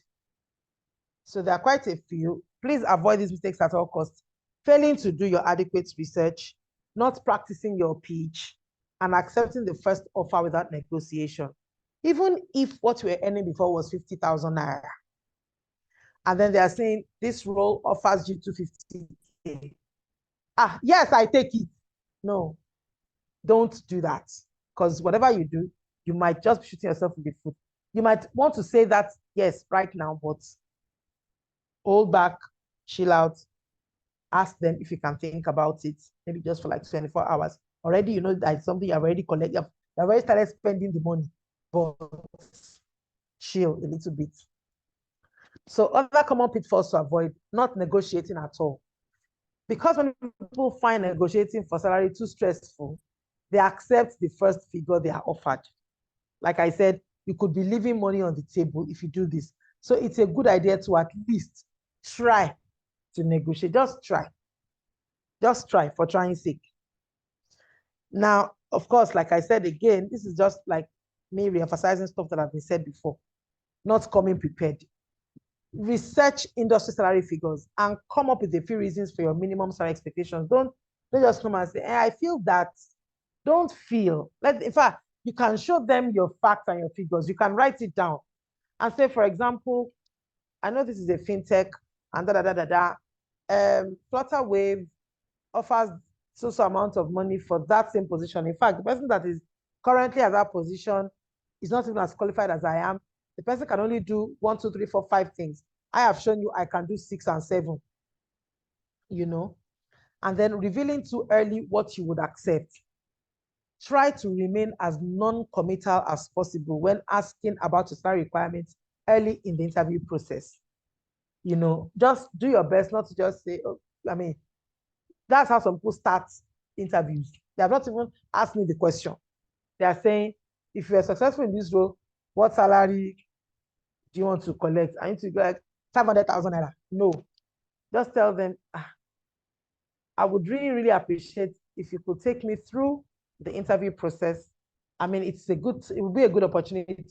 So there are quite a few. Please avoid these mistakes at all costs. Failing to do your adequate research, not practicing your pitch, and accepting the first offer without negotiation. Even if what we were earning before was 50,000 naira. And then they are saying, this role offers you 250K. Yes, I take it. No, don't do that. Because whatever you do, you might just be shooting yourself in the foot. You might want to say that, yes, right now, but hold back, chill out, ask them if you can think about it, maybe just for like 24 hours. Already, you know that it's something you've already collected, you've already started spending the money, but chill a little bit. So other common pitfalls to avoid, not negotiating at all. Because when people find negotiating for salary too stressful, they accept the first figure they are offered. Like I said, you could be leaving money on the table if you do this. So it's a good idea to at least try to negotiate. Just try. Just try, for trying's sake. Now, of course, like I said again, this is just like me re-emphasizing stuff that have been said before. Not coming prepared. Research industry salary figures and come up with a few reasons for your minimum salary expectations. Don't just come and say, I feel that. Don't feel. In fact, you can show them your facts and your figures. You can write it down and say, for example, I know this is a fintech and Flutterwave offers so amount of money for that same position. In fact, the person that is currently at that position is not even as qualified as I am. The person can only do 1, 2, 3, 4, 5 things. I have shown you I can do 6 and 7, you know, and then revealing too early what you would accept. Try to remain as non-committal as possible when asking about your salary requirements early in the interview process. You know, just do your best not to just say, oh, I mean, that's how some people start interviews. They have not even asked me the question. They are saying, if you are successful in this role, what salary do you want to collect? I need to go like 500,000 naira. No, just tell them, I would really, really appreciate if you could take me through the interview process. I mean, it would be a good opportunity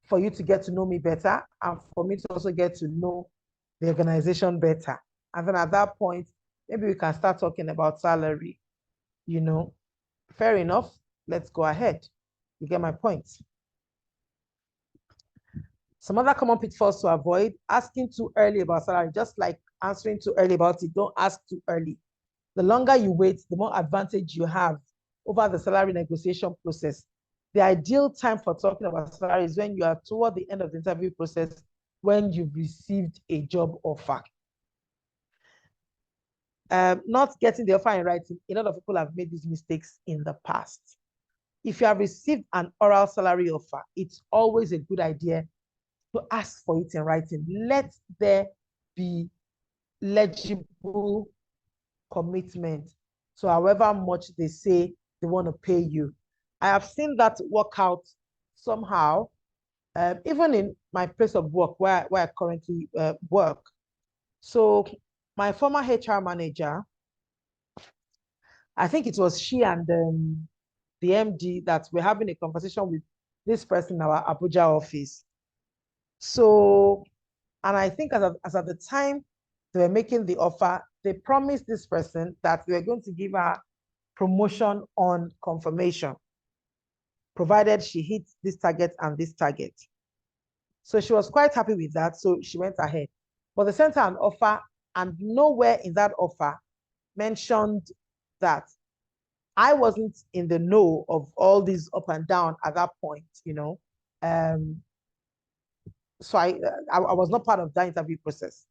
for you to get to know me better and for me to also get to know the organization better. And then at that point, maybe we can start talking about salary, you know. Fair enough, let's go ahead. You get my point. Some other common pitfalls to avoid: asking too early about salary. Just like answering too early about it, don't ask too early. The longer you wait, the more advantage you have over the salary negotiation process. The ideal time for talking about salary is when you are toward the end of the interview process, when you've received a job offer. Not getting the offer in writing. A lot of people have made these mistakes in the past. If you have received an oral salary offer, it's always a good idea to ask for it in writing. Let there be legible commitment. So however much they say they want to pay you. I have seen that work out somehow, even in my place of work where I currently work. So my former HR manager, I think it was she and the MD that were having a conversation with this person in our Abuja office. So, and I think as at the time they were making the offer, they promised this person that they were going to give her promotion on confirmation, provided she hits this target and this target. So she was quite happy with that, so she went ahead. But they sent her an offer, and nowhere in that offer mentioned that I wasn't in the know of all these up and down at that point, you know. So I was not part of that interview process,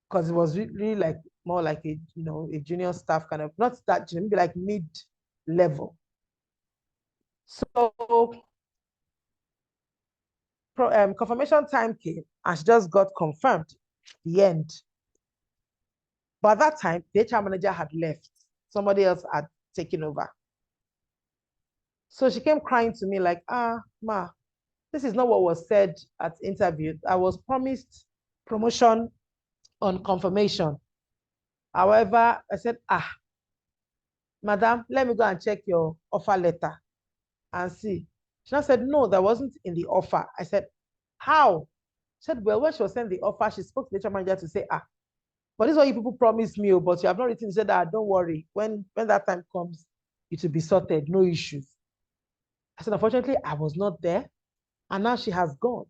because it was really like more like a, you know, a junior staff kind of, not that, maybe like mid-level. So confirmation time came and she just got confirmed the end. But at that time, the HR manager had left. Somebody else had taken over. So she came crying to me like, ma, this is not what was said at interview. I was promised promotion on confirmation. However, I said, madam, let me go and check your offer letter and see. She now said, no, that wasn't in the offer. I said, how? She said, well, when she was sending the offer, she spoke to the HR manager to say, but this is what you people promised me, but you have not written. She said, don't worry. When that time comes, it will be sorted, no issues. I said, unfortunately, I was not there. And now she has gone.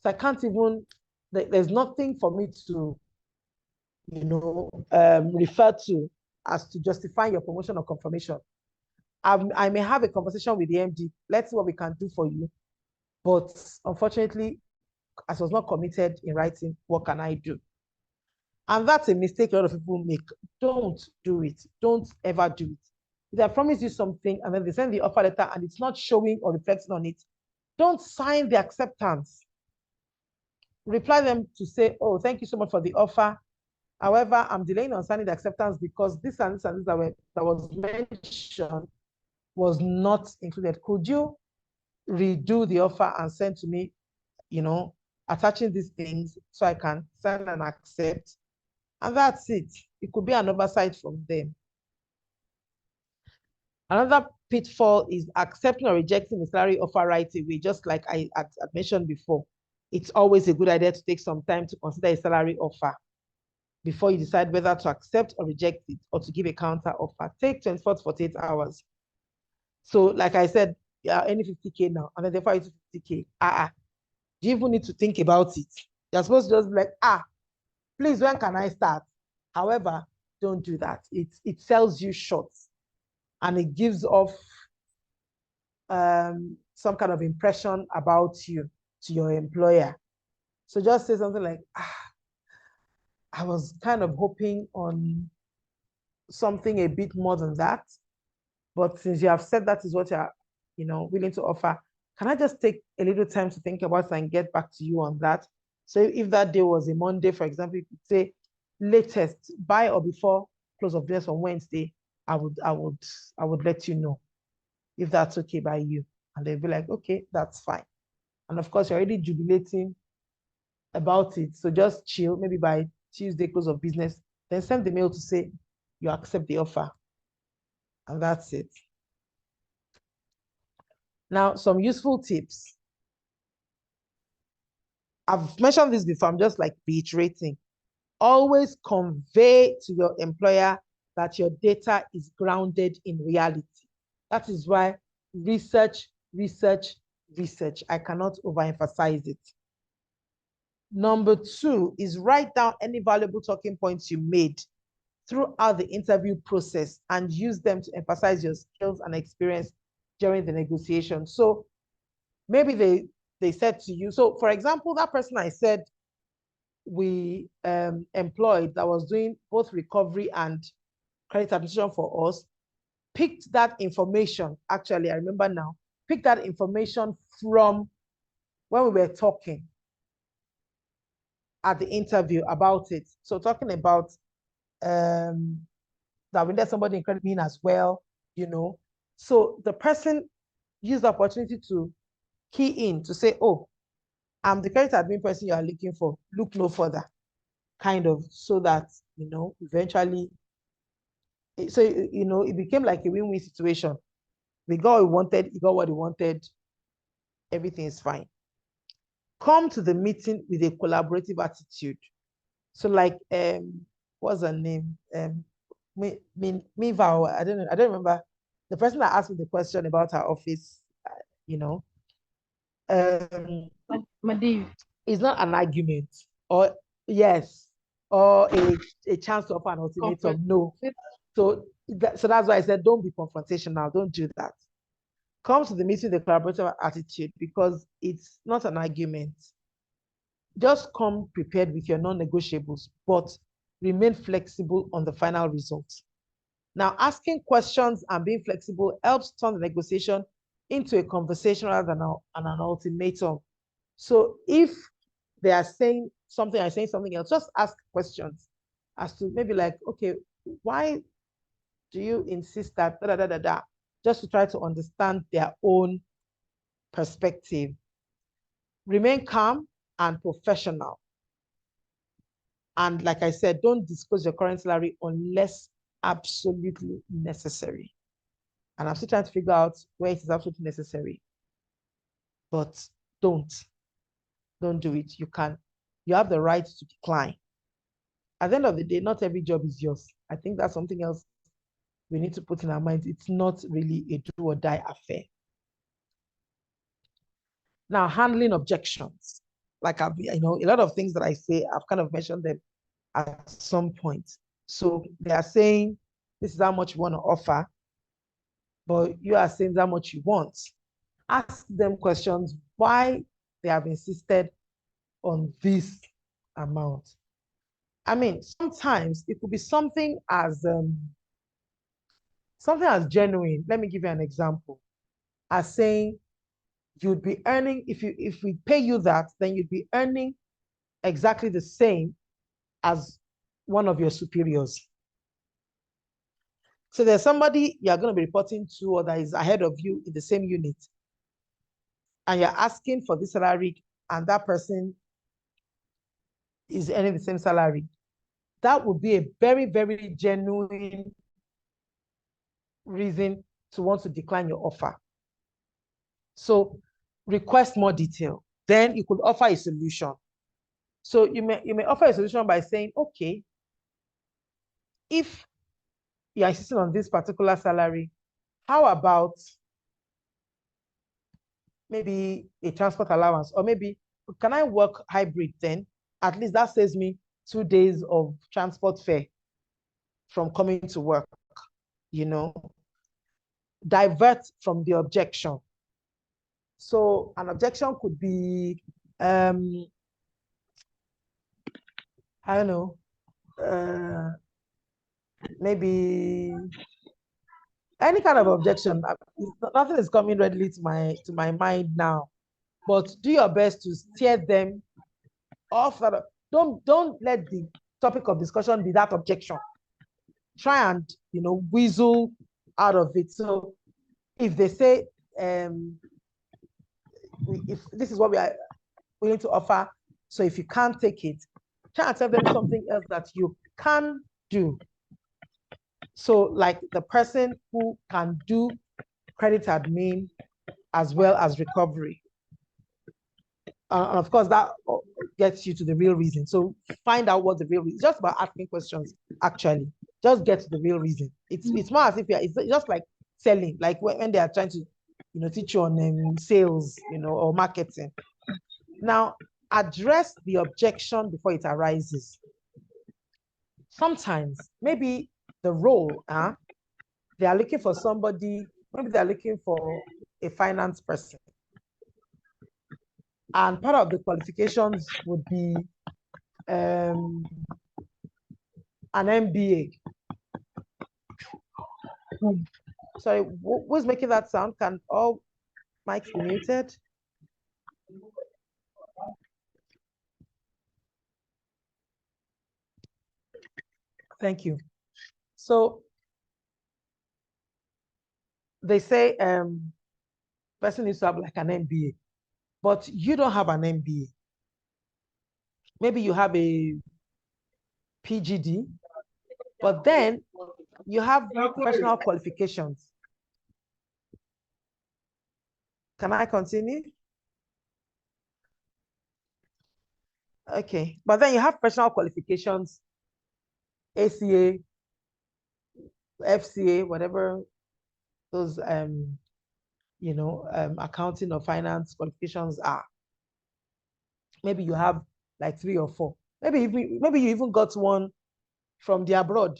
So I can't even, there's nothing for me to, you know, refer to as to justify your promotion or confirmation. I may have a conversation with the MD. Let's see what we can do for you. But unfortunately, as I was not committed in writing, what can I do? And that's a mistake a lot of people make. Don't do it. Don't ever do it. If I promise you something and then they send the offer letter and it's not showing or reflecting on it, don't sign the acceptance. Reply them to say, oh, thank you so much for the offer. However, I'm delaying on signing the acceptance because this and this and this that was mentioned was not included. Could you redo the offer and send to me, you know, attaching these things so I can sign and accept? And that's it. It could be an oversight from them. Another pitfall is accepting or rejecting the salary offer right away, just like I had mentioned before. It's always a good idea to take some time to consider a salary offer before you decide whether to accept or reject it or to give a counter offer. Take 24 to 48 hours. So like I said, yeah, any 50K now, and then they offer you 50K. Do you even need to think about it? You're supposed to just be like, please, when can I start? However, don't do that. It sells you short and it gives off some kind of impression about you to your employer. So just say something like, I was kind of hoping on something a bit more than that. But since you have said that is what you're, you know, willing to offer, can I just take a little time to think about it and get back to you on that? So if that day was a Monday, for example, you could say latest by or before close of business on Wednesday, I would let you know if that's okay by you. And they'll be like, okay, that's fine. And of course, you're already jubilating about it. So just chill, maybe by Tuesday close of business, then send the mail to say you accept the offer. And that's it. Now, some useful tips. I've mentioned this before, I'm just like reiterating. Always convey to your employer that your data is grounded in reality. That is why research. I cannot overemphasize it. Number 2 is write down any valuable talking points you made throughout the interview process and use them to emphasize your skills and experience during the negotiation. So maybe they said to you, so for example, that person I said we employed that was doing both recovery and credit administration for us, picked that information, actually, I remember now, picked that information from when we were talking at the interview about it. So talking about that we let somebody in credit union as well, you know. So the person used the opportunity to key in to say, oh, I'm the credit admin person you are looking for, look no further, kind of, so that, you know, eventually, so, you know, it became like a win-win situation. We got what we wanted, he got what he wanted, everything is fine. Come to the meeting with a collaborative attitude. So like, what's her name? Miva, I don't know, I don't remember. The person that asked me the question about her office, you know, Madi, it's not an argument, or yes, or a chance to offer an ultimatum. No. So that's why I said don't be confrontational. Don't do that. Come to the meeting with a collaborative attitude, because it's not an argument. Just come prepared with your non-negotiables, but remain flexible on the final result. Now, asking questions and being flexible helps turn the negotiation into a conversation rather than an ultimatum. So if they are saying something, I'm saying something else, just ask questions as to maybe like, okay, why do you insist that da da da da, just to try to understand their own perspective. Remain calm and professional. And like I said, don't disclose your current salary unless absolutely necessary. And I'm still trying to figure out where it is absolutely necessary. But don't do it. You have the right to decline. At the end of the day, not every job is yours. I think that's something else we need to put in our minds. It's not really a do or die affair. Now, handling objections. Like a lot of things that I say, I've kind of mentioned them at some point. So they are saying, this is how much you want to offer, but you are saying how much you want. Ask them questions why they have insisted on this amount. I mean, sometimes it could be something as genuine. Let me give you an example. As saying, you'd be earning, if we pay you that, then you'd be earning exactly the same as one of your superiors. So there's somebody you're going to be reporting to, or that is ahead of you in the same unit, and you're asking for this salary, and that person is earning the same salary. That would be a very, very genuine reason to want to decline your offer. So request more detail. Then you could offer a solution. So you may offer a solution by saying, okay, if you're insisting on this particular salary, how about maybe a transport allowance? Or maybe, can I work hybrid then? At least that saves me 2 days of transport fare from coming to work, Divert from the objection. So an objection could be, I don't know, maybe any kind of objection. Nothing is coming readily to my mind now, but do your best to steer them off that. Don't let the topic of discussion be that objection. Try and weasel out of it. So if they say, if this is what we are willing to offer, so if you can't take it, try and tell them something else that you can do. So like the person who can do credit admin as well as recovery. And of course, that gets you to the real reason. So find out what the real reason is. Just about asking questions, actually. Just get to the real reason. It's more as if it's just like selling, like when they are trying to teach you on sales, or marketing. Now, address the objection before it arises. Sometimes, maybe the role, they are looking for somebody, maybe they're looking for a finance person. And part of the qualifications would be an MBA. Sorry, who's making that sound? Can all mics be muted? Thank you. So they say person needs to have like an MBA, but you don't have an MBA. Maybe you have a PGD, but then you have professional qualifications. Can I continue? Okay, but then you have professional qualifications, ACA, FCA, whatever those accounting or finance qualifications are. Maybe you have like 3 or 4. Maybe you even got one from the abroad.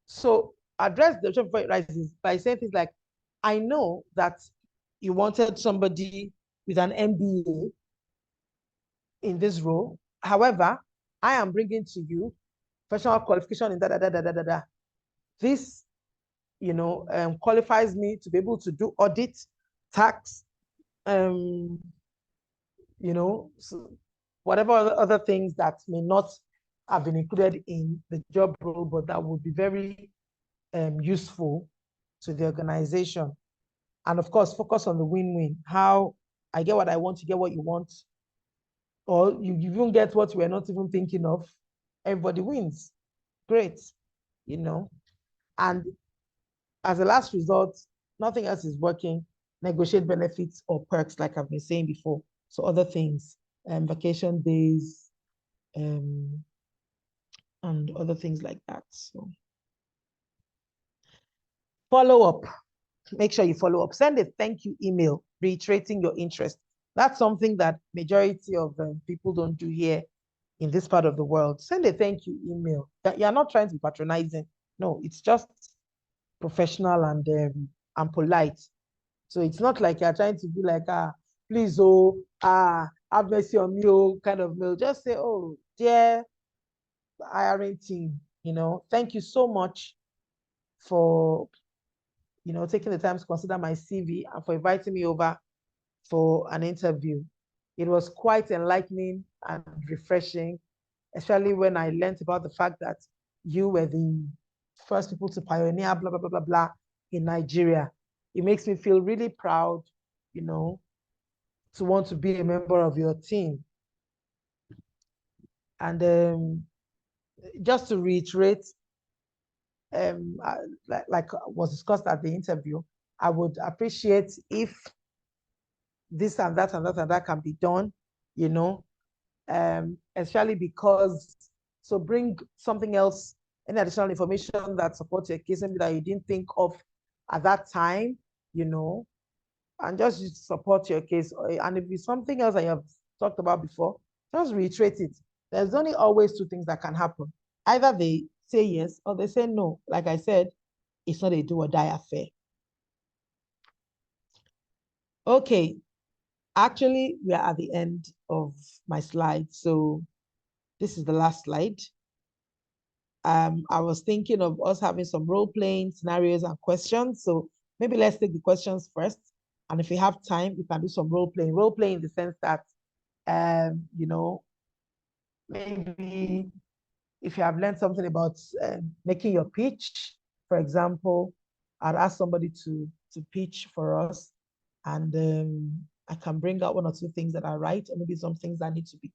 So address the before it rises by saying things like, I know that you wanted somebody with an MBA in this role. However, I am bringing to you professional qualification in da. This, qualifies me to be able to do audit, tax, so whatever other things that may not have been included in the job role, but that would be very useful to the organization. And of course, focus on the win-win. How I get what I want, you get what you want, or you even get what we're not even thinking of. Everybody wins. Great, And as a last result, nothing else is working. Negotiate benefits or perks, like I've been saying before. So other things, vacation days, and other things like that. So follow up. Make sure you follow up. Send a thank you email reiterating your interest. That's something that majority of people don't do here in this part of the world. Send a thank you email. You're not trying to be patronizing. No, it's just professional and polite. So it's not like you're trying to be like, please, have mercy on me, kind of mail. Just say, oh, dear hiring team, thank you so much for, taking the time to consider my CV and for inviting me over for an interview. It was quite enlightening and refreshing, especially when I learned about the fact that you were the first people to pioneer, blah, blah, blah, blah, blah, in Nigeria. It makes me feel really proud, to want to be a member of your team. And just to reiterate, like was discussed at the interview, I would appreciate if this and that and that and that can be done, especially because, so bring something else, any additional information that supports your case, maybe that you didn't think of at that time, and just support your case. And if it's something else that you have talked about before, just reiterate it. There's only always 2 things that can happen. Either they say yes or they say no. Like I said, it's not a do or die affair. Okay, actually, we are at the end of my slide. So this is the last slide. I was thinking of us having some role-playing scenarios and questions. So maybe let's take the questions first. And if we have time, we can do some role-playing. Role-playing in the sense that, maybe if you have learned something about making your pitch, for example, I'd ask somebody to pitch for us, and I can bring out 1 or 2 things that are right, or maybe some things that need to be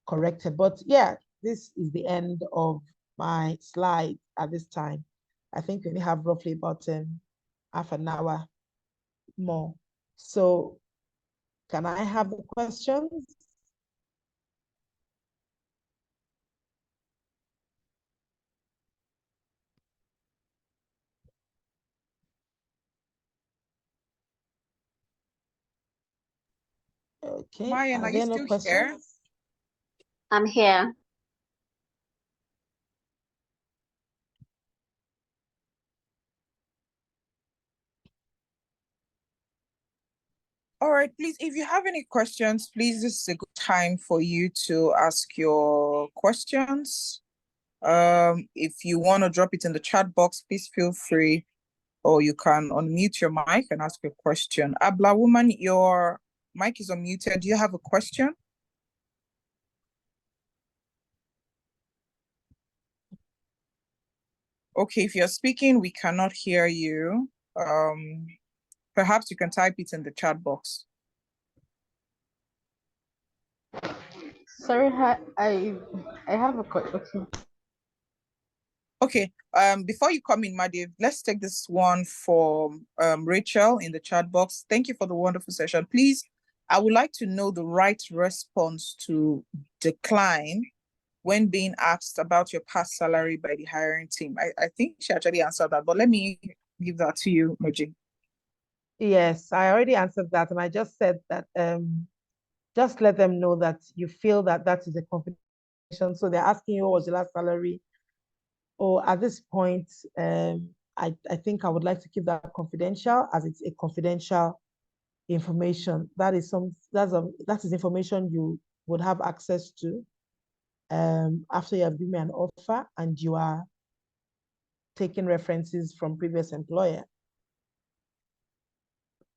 corrected. But yeah, this is the end of my slide at this time. I think we only have roughly about half an hour more. So can I have the questions? Okay, Marian, are you there no still questions? here? I'm here. All right, please, if you have any questions, please, this is a good time for you to ask your questions. If you want to drop it in the chat box, please feel free, or you can unmute your mic and ask your question. Abla woman, your mic is unmuted. Do you have a question? Okay, if you're speaking, we cannot hear you. Perhaps you can type it in the chat box. Sorry, I have a question. Okay, before you come in, Madiv, let's take this one for Rachel in the chat box. Thank you for the wonderful session. Please I would like to know the right response to decline when being asked about your past salary by the hiring team. I think she actually answered that, but let me give that to you, Moji. Yes, I already answered that, and I just said that just let them know that you feel that that is a confidential. So they're asking you what was your last salary, or at this point, I think I would like to keep that confidential, as it's a confidential information. That is information you would have access to after you have given me an offer and you are taking references from previous employer.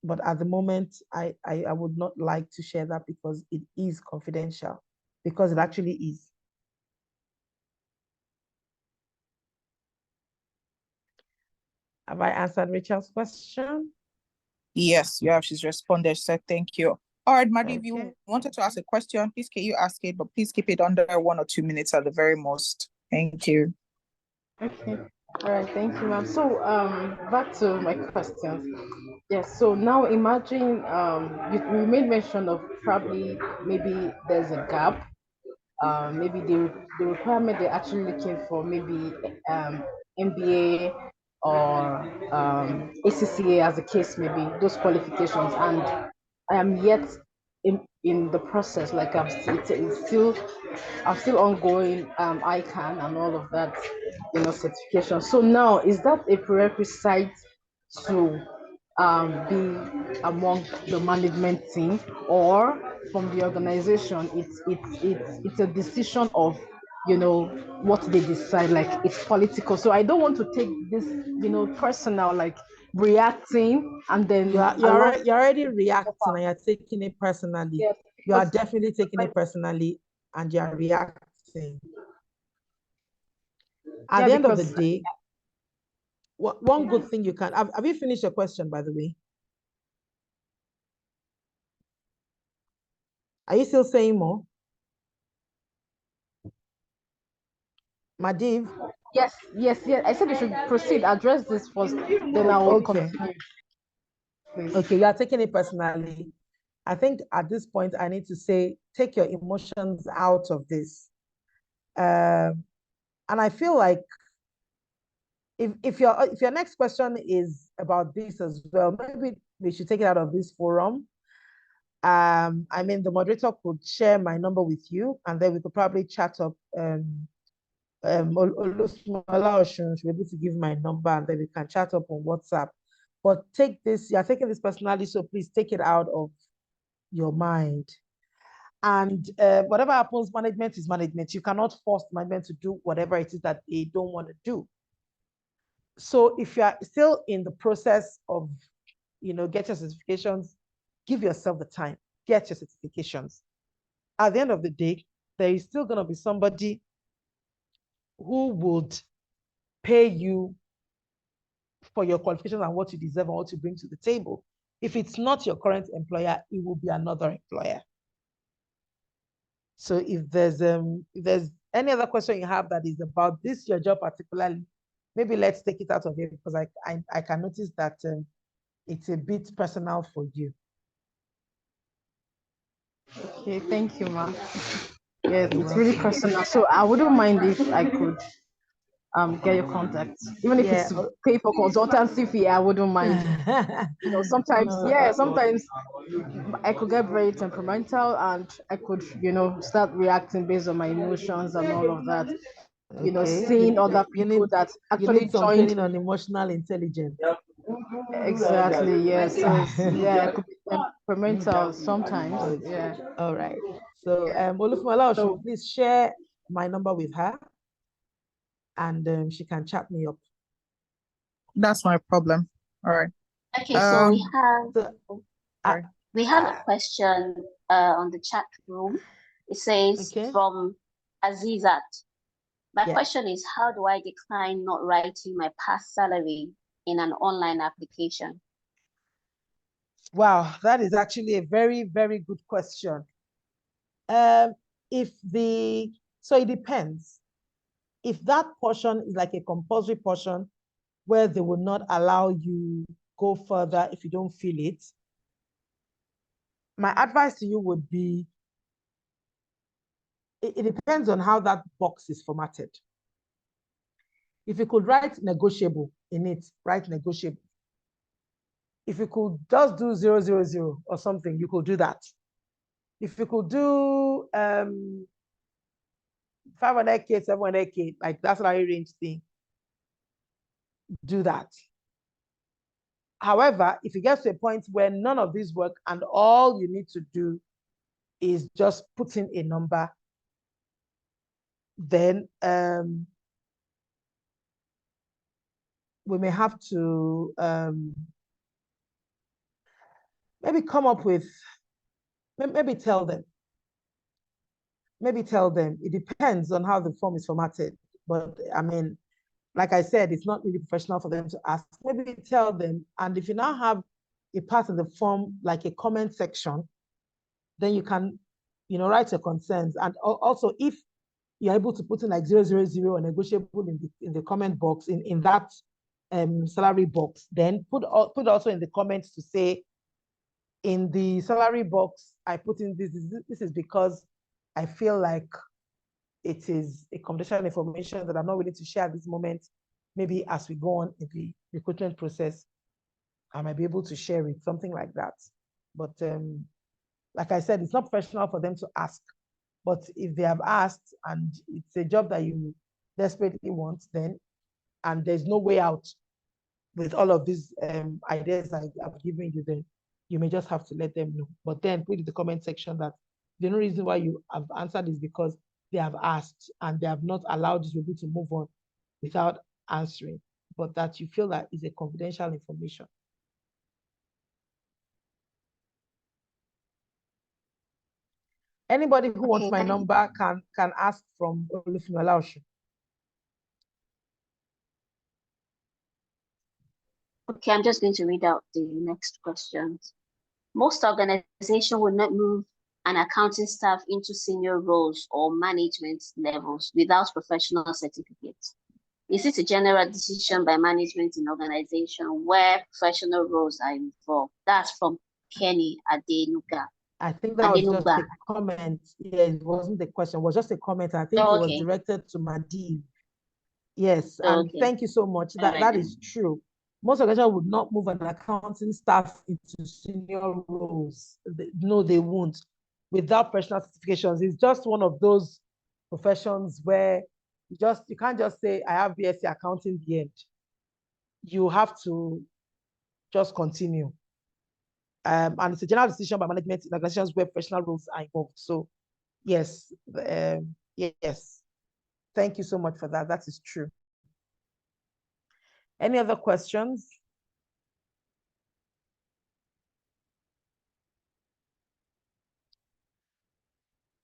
But at the moment, I would not like to share that because it is confidential, because it actually is. Have I answered Rachel's question? Yes, you have. She's responded. She said, thank you. All right, Maddie, if you Okay. wanted to ask a question, please can you ask it, but please keep it under 1 or 2 minutes at the very most. Thank you. Okay. All right. Thank you, ma'am. So, back to my questions. Yes. So now imagine, you made mention of probably maybe there's a gap. Maybe the requirement they're actually looking for, maybe MBA or ACCA, as the case may be, those qualifications, and I am yet in the process. Like I'm still ongoing. ICANN and all of that, certification. So now, is that a prerequisite to be among the management team, or from the organization? It's a decision of what they decide. Like, it's political. So I don't want to take this personal, like reacting and then You're already reacting and you're taking it personally. Yes, You are definitely taking it personally and you're reacting. At the end of the day, one good thing you can have you finished your question, by the way? Are you still saying more? Madiv? Yes. I said you should proceed, address this first, then I will continue. Please. Okay, you are taking it personally. I think at this point, I need to say, take your emotions out of this. And I feel like if your next question is about this as well, maybe we should take it out of this forum. I mean, the moderator could share my number with you, and then we could probably chat up. Olusmola should be able to give my number, and then we can chat up on WhatsApp. But you're taking this personally, so please take it out of your mind. And whatever happens, management is management. You cannot force management to do whatever it is that they don't want to do. So if you are still in the process of, get your certifications, give yourself the time, get your certifications. At the end of the day, there is still going to be somebody who would pay you for your qualifications and what you deserve and what you bring to the table. If it's not your current employer, it will be another employer. So if there's any other question you have that is about this, your job particularly, maybe let's take it out of here, because I can notice that it's a bit personal for you. Okay, thank you, ma'am. Yes, it's really personal. So I wouldn't mind if I could get your contact, even if it's to pay for consultancy fee. I wouldn't mind. Sometimes sometimes I could get very temperamental and I could start reacting based on my emotions and all of that. Seeing other people that actually need some joined. training on emotional intelligence. Exactly, yes. So it could be temperamental sometimes. Yeah. All right. So Olufumola, please share my number with her, and she can chat me up. That's my problem. All right. Okay, so we have a question on the chat room. It says from Azizat. My question is, how do I decline not writing my past salary in an online application? Wow, that is actually a very, very good question. So it depends. If that portion is like a compulsory portion where they will not allow you go further if you don't feel it, my advice to you would be, it depends on how that box is formatted. If you could write negotiable in it, write negotiable. If you could just do 000 or something, you could do that. If you could do 500K, 700K, like that's salary range thing, do that. However, if it gets to a point where none of these work and all you need to do is just put in a number, then we may have to maybe come up with, maybe tell them. It depends on how the form is formatted. But I mean, like I said, it's not really professional for them to ask. Maybe tell them. And if you now have a part in the form, like a comment section, then you can, write your concerns. And also, if you're able to put in like 000 or negotiable in the comment box, in that salary box, then put also in the comments to say, in the salary box, I put in this. This is because I feel like it is a confidential information that I'm not willing to share at this moment. Maybe as we go on in the recruitment process, I might be able to share it, something like that. But like I said, it's not professional for them to ask. But if they have asked and it's a job that you desperately want, then, and there's no way out with all of these ideas I've given you, then you may just have to let them know. But then put in the comment section that the only reason why you have answered is because they have asked and they have not allowed you to move on without answering, but that you feel that is a confidential information. Anybody who wants my number can ask from Olufunmi. Okay, I'm just going to read out the next questions. Most organizations will not move an accounting staff into senior roles or management levels without professional certificates. Is it a general decision by management in organization where professional roles are involved? That's from Kenny Adenuga. I think that was just a comment. Yeah, it wasn't the question. It was just a comment. I think it was directed to Madi. Yes, and thank you so much. That is true. Most organizations would not move an accounting staff into senior roles. No, they won't. Without professional certifications, it's just one of those professions where you can't just say, I have BSc accounting the end. You have to just continue. And it's a general decision by management in organizations where professional roles are involved. So yes, yes. Thank you so much for that. That is true. Any other questions?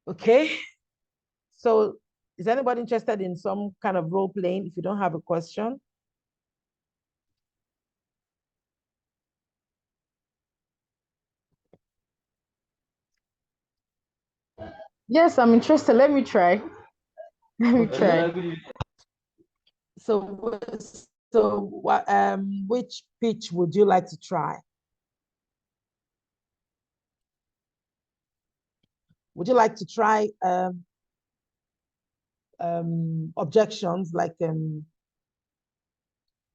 Okay. So is anybody interested in some kind of role playing if you don't have a question? Yes, I'm interested. Let me try. Let me try. So which pitch would you like to try? Would you like to try objections, like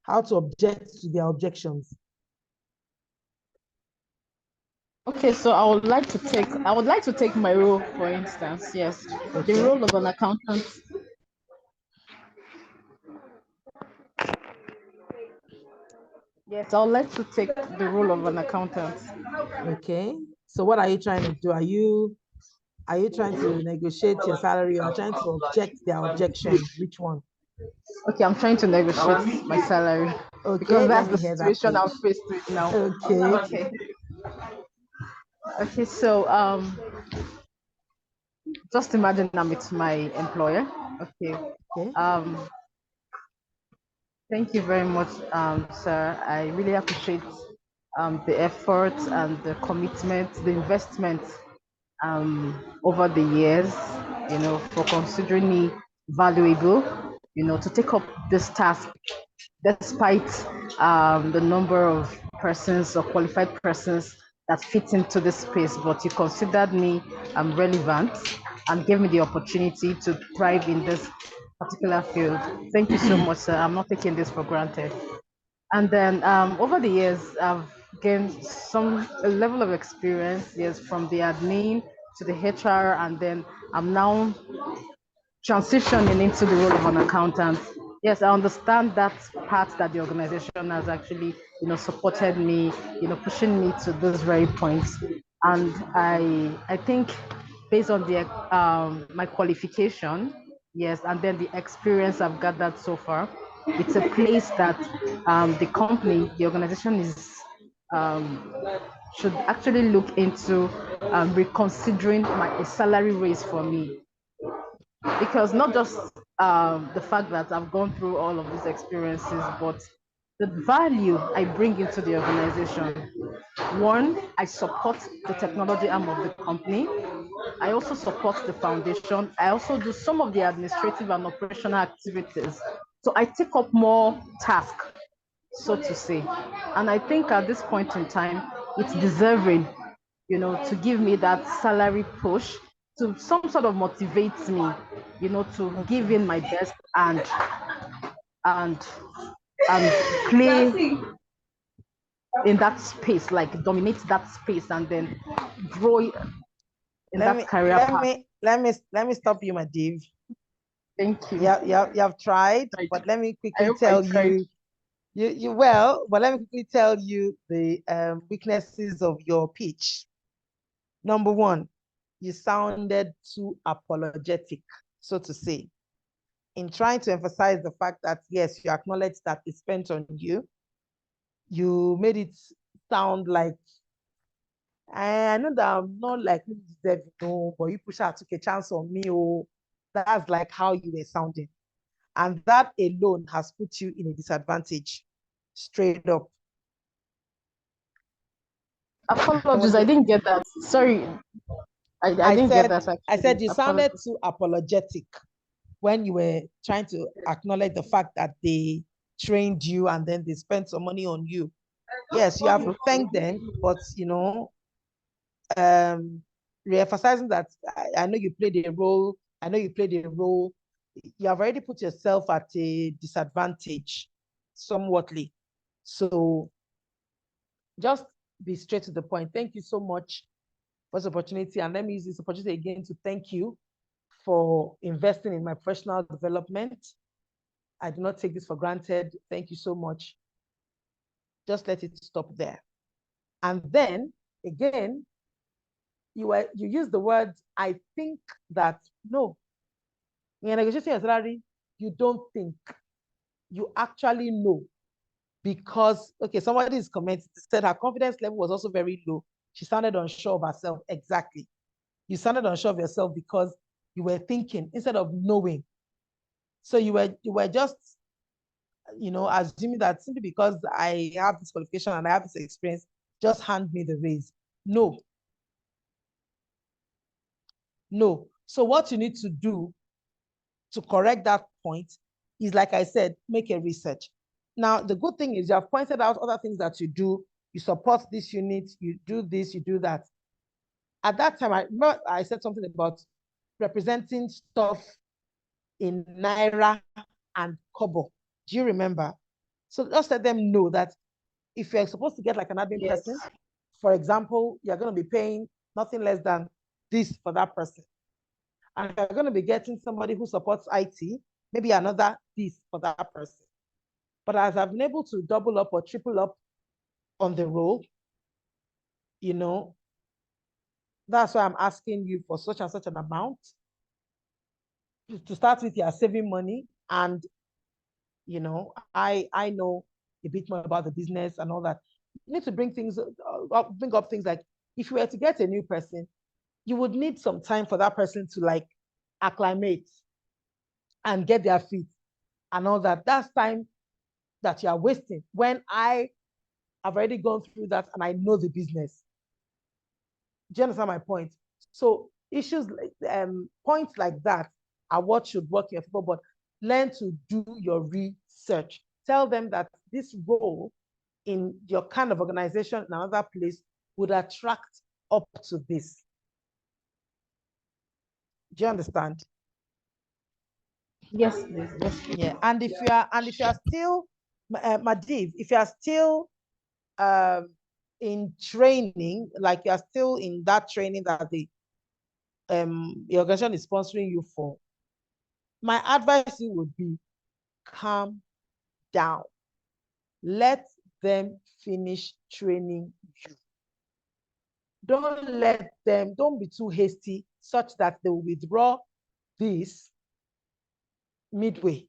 how to object to their objections? Okay, so I would like to take my role, for instance. Yes, okay. The role of an accountant. Yes, I would like to take the role of an accountant. Okay. So what are you trying to do? Are you trying to negotiate your salary or trying to object their objections? Which one? Okay, I'm trying to negotiate my salary. Okay, because that's the situation I'm faced with now. Okay. Okay, so just imagine I'm with my employer. Okay. Thank you very much, sir. I really appreciate the effort and the commitment, the investment over the years, for considering me valuable, to take up this task despite the number of persons or qualified persons that fit into this space, but you considered me relevant and gave me the opportunity to thrive in this particular field. Thank you so much, sir. I'm not taking this for granted. And then over the years, I've gained a level of experience, yes, from the admin to the HR, and then I'm now transitioning into the role of an accountant. Yes, I understand that part that the organization has actually, supported me, pushing me to those very points. And I think based on the my qualification, yes, and then the experience I've gathered so far, it's a place that the company, the organization is um, should actually look into reconsidering a salary raise for me, because not just the fact that I've gone through all of these experiences, but the value I bring into the organization. One, I support the technology arm of the company. I also support the foundation. I also do some of the administrative and operational activities. So I take up more tasks, so to say. And I think at this point in time, it's deserving, to give me that salary push to some sort of motivates me, to give in my best and play in that space, like dominate that space and then grow in that career path. Let me stop you, my div. Thank you. Yeah, you have tried, but let me quickly tell you. But let me quickly tell you the weaknesses of your pitch. Number one, you sounded too apologetic, so to say, in trying to emphasize the fact that, yes, you acknowledge that it's spent on you. You made it sound like, I know that I'm not like you deserve, but you push out, took a chance on me. Oh, that's like how you were sounding. And that alone has put you in a disadvantage, straight up. Apologies, I didn't get that. Sorry. I didn't get that. Actually. I said you sounded too apologetic when you were trying to acknowledge the fact that they trained you and then they spent some money on you. Yes, you have to thank them, but re-emphasizing that I know you played a role. I know you played a role. You have already put yourself at a disadvantage, somewhatly. So just be straight to the point. Thank you so much for this opportunity. And let me use this opportunity again to thank you for investing in my professional development. I do not take this for granted. Thank you so much. Just let it stop there. And then again, you use the words, I think that, no. In negotiating your salary, you don't think, you actually know. Because, okay, somebody is commenting, said her confidence level was also very low. She sounded unsure of herself. Exactly. You sounded unsure of yourself because you were thinking instead of knowing. So you were just, assuming that simply because I have this qualification and I have this experience, just hand me the raise. No. No. So what you need to do to correct that point is, like I said, make a research. Now, the good thing is you have pointed out other things that you do. You support this unit, you do this, you do that. At that time, I remember I said something about representing stuff in Naira and Kobo. Do you remember? So just let them know that if you're supposed to get like an admin person, for example, you're going to be paying nothing less than this for that person. And you're going to be getting somebody who supports IT, maybe another this for that person. But as I've been able to double up or triple up on the role, that's why I'm asking you for such and such an amount. To start with, you're saving money. And, I know a bit more about the business and all that. You need to bring up things like, if you were to get a new person, you would need some time for that person to like acclimate and get their feet and all that. That's time that you are wasting when I have already gone through that and I know the business. Do you understand my point? So issues, points like that are what should work in your favor, but learn to do your research. Tell them that this role in your kind of organization in another place would attract up to this. Do you understand? Yes, please. Yes, please. Yeah. And if you are still, Madiv, if you are still in training, like you are still in that training that the organization is sponsoring you for, my advice to you would be calm down. Let them finish training you. Don't be too hasty such that they will withdraw this midway.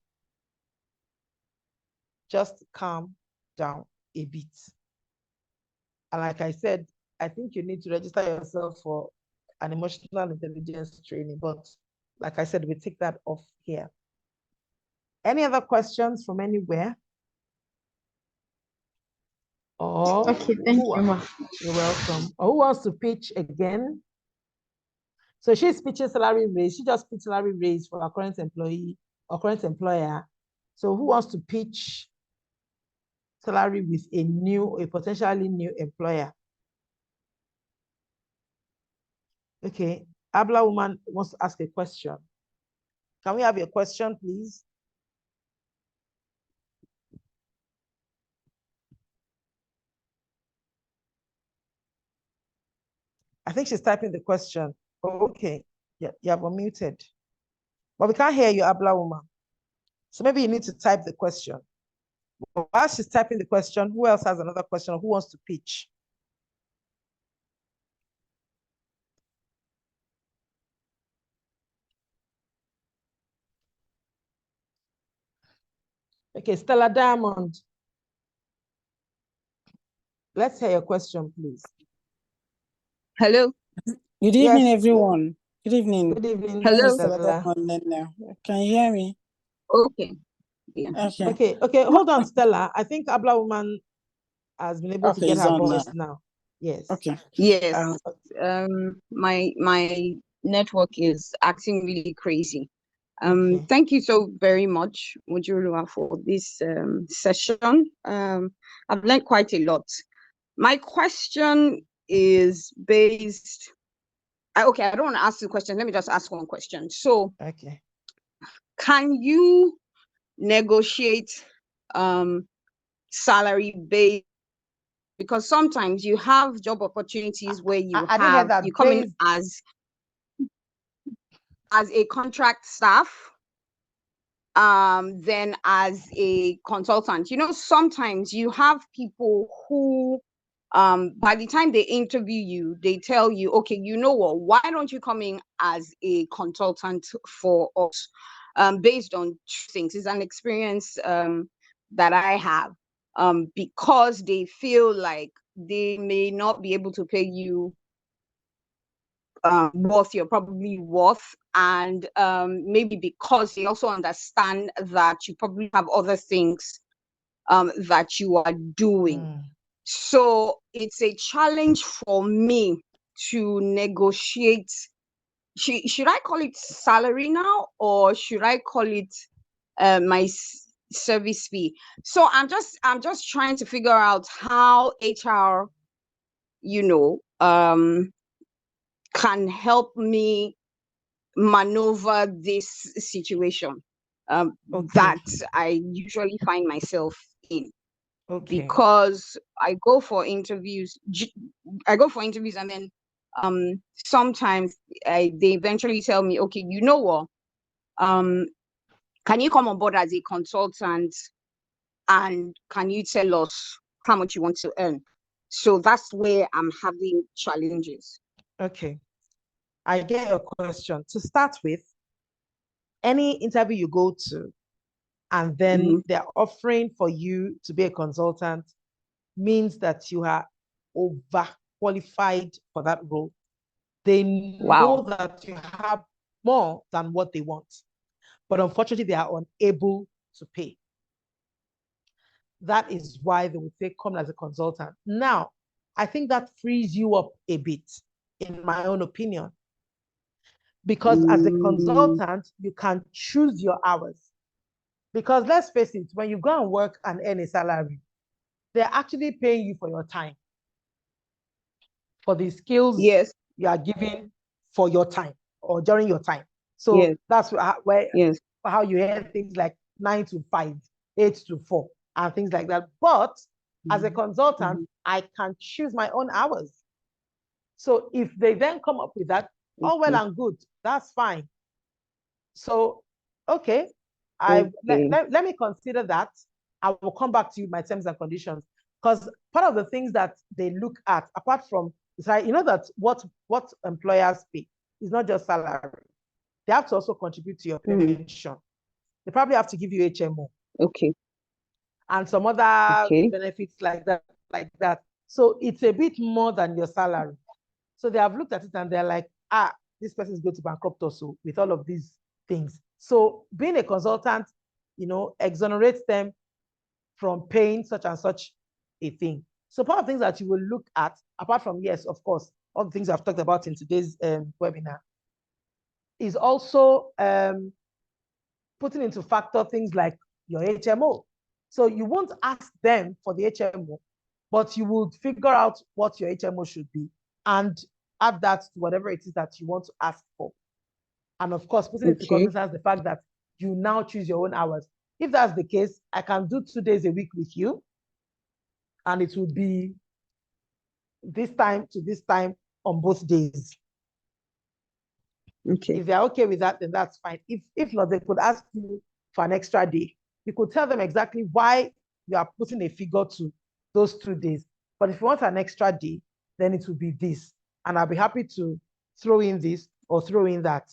Just calm down a bit. And like I said, I think you need to register yourself for an emotional intelligence training. But like I said, we take that off here. Any other questions from anywhere? Okay, thank you, ma. You're welcome. Who wants to pitch again? So she's pitching salary raise. She just pitched salary raise for our current employee or current employer. So who wants to pitch salary with a potentially new employer? Okay, Abla woman wants to ask a question. Can we have your question, please? I think she's typing the question. Oh, okay, yeah, you have unmuted. But we can't hear you, Abla woman. So maybe you need to type the question. While she's typing the question, who else has another question? Who wants to pitch? Okay, Stella Diamond. Let's hear your question, please. Hello. Good evening, Yes. everyone. Good evening. Good evening. Hello. Stella. Can you hear me? Okay. Yeah. Okay. Hold on, Stella. I think Abla woman has been able to get her voice now. Yes. Okay. Yes. My network is acting really crazy. Okay. Thank you so very much, MojirOluwa, for this session. I've learned quite a lot. My question is based. Okay, I don't want to ask the question. Let me just ask one question. So, okay, can you negotiate salary based? Because sometimes you have job opportunities where you come in as a contract staff, then as a consultant. You know, sometimes you have people who by the time they interview you, they tell you, okay, you know what, why don't you come in as a consultant for us? Based on things. It's an experience that I have, because they feel like they may not be able to pay you what you're probably worth, and maybe because they also understand that you probably have other things that you are doing. So it's a challenge for me to negotiate. Should I call it salary now, or should I call it my service fee? So I'm just trying to figure out how HR, can help me maneuver this situation that I usually find myself in. Because I go for interviews and then sometimes they eventually tell me, okay, you know what, can you come on board as a consultant and can you tell us how much you want to earn? So that's where I'm having challenges. Okay, I get your question. To start with, any interview you go to and then they're offering for you to be a consultant means that you are overqualified for that role. They know that you have more than what they want, but unfortunately they are unable to pay. That is why they would say come as a consultant. Now, I think that frees you up a bit, in my own opinion, because as a consultant, you can choose your hours. Because let's face it, when you go and work and earn a salary, they're actually paying you for your time. for the skills Yes. you are given for your time or during your time. So Yes. that's where Yes. how you hear things like 9 to 5, 8 to 4, and things like that. But as a consultant, I can choose my own hours. So if they then come up with that, all well and good, that's fine. So, okay, let me consider that. I will come back to you with my terms and conditions, because part of the things that they look at, apart from, you know that what employers pay is not just salary. They have to also contribute to your pension. They probably have to give you HMO. Okay. And some other benefits like that. So it's a bit more than your salary. So they have looked at it and they're like, this person is going to bankrupt also with all of these things. So being a consultant, exonerates them from paying such and such a thing. So part of things that you will look at, apart from, yes, of course, all the things I've talked about in today's webinar, is also putting into factor things like your HMO. So you won't ask them for the HMO, but you would figure out what your HMO should be and add that to whatever it is that you want to ask for. And of course, putting into cognizance the fact that you now choose your own hours. If that's the case, I can do 2 days a week with you, and it will be this time to this time on both days. Okay. If they're okay with that, then that's fine. If not, they could ask you for an extra day. You could tell them exactly why you are putting a figure to those 2 days. But if you want an extra day, then it will be this. And I'll be happy to throw in this or throw in that.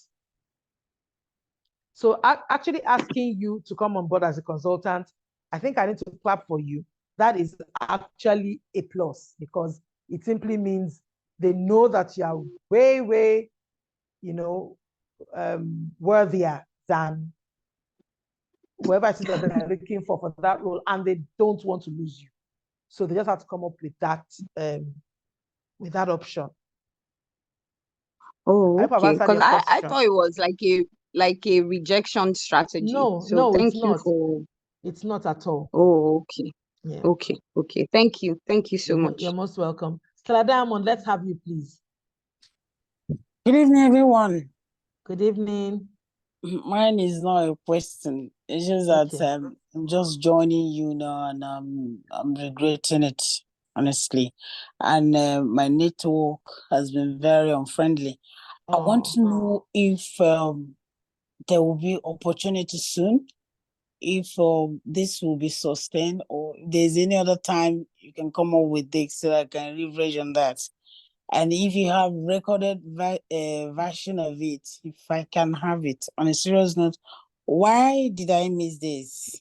So actually asking you to come on board as a consultant, I think I need to clap for you. That is actually a plus, because it simply means they know that you are way, way, worthier than whoever it is that they're looking for that role, and they don't want to lose you. So they just have to come up with that option. Oh, okay. Because I thought it was like a rejection strategy. No, thank it's you not. for. It's not at all. Oh, okay. Yeah. Okay. Thank you so much. You're most welcome. Stella Diamond, let's have you, please. Good evening, everyone. Good evening. Mine is not a question. It's just that I'm just joining you now, and I'm regretting it, honestly. And my network has been very unfriendly. I want to know if there will be opportunity soon, if this will be sustained, or if there's any other time you can come up with this so I can leverage on that. And if you have recorded version of it, if I can have it. On a serious note, why did I miss this?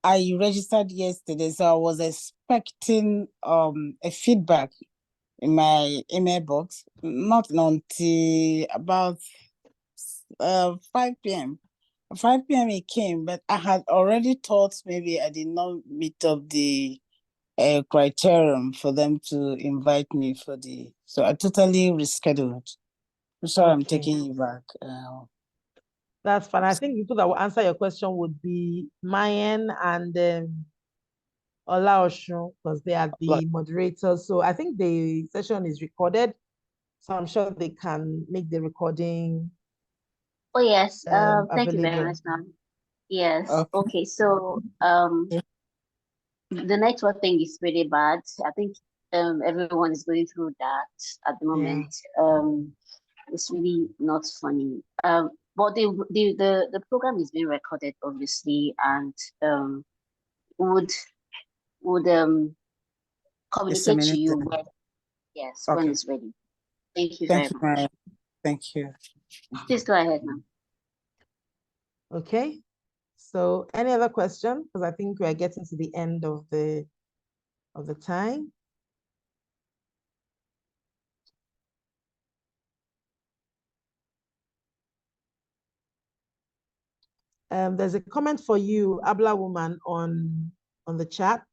I registered yesterday, so I was expecting a feedback in my email box, not until about 5 p.m. 5 p.m. it came, but I had already thought maybe I did not meet up the criterion for them to invite me for so I totally rescheduled. I'm sorry, I'm taking you back. That's fine. I think people that will answer your question would be Mayen and Olaoshun, because they are the moderators. So I think the session is recorded, so I'm sure they can make the recording. Oh yes. Thank you very much, ma'am. Yes. Okay. So the network thing is pretty bad. I think everyone is going through that at the moment. It's really not funny. But the program is being recorded, obviously, and would communicate to you when when it's ready. Thank you very much. Thank you. Please go ahead, ma'am. Okay. So any other question? Because I think we are getting to the end of the time. There's a comment for you, Abla Woman, on the chat.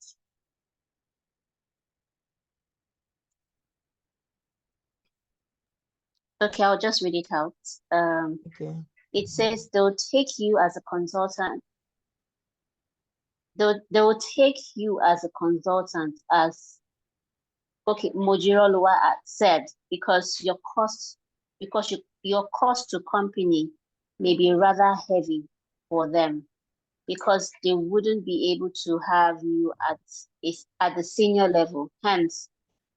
Okay, I'll just read it out. It says they'll take you as a consultant. They will take you as a consultant as okay, MojirOluwa said, because your cost to company may be rather heavy for them, because they wouldn't be able to have you at the senior level. Hence,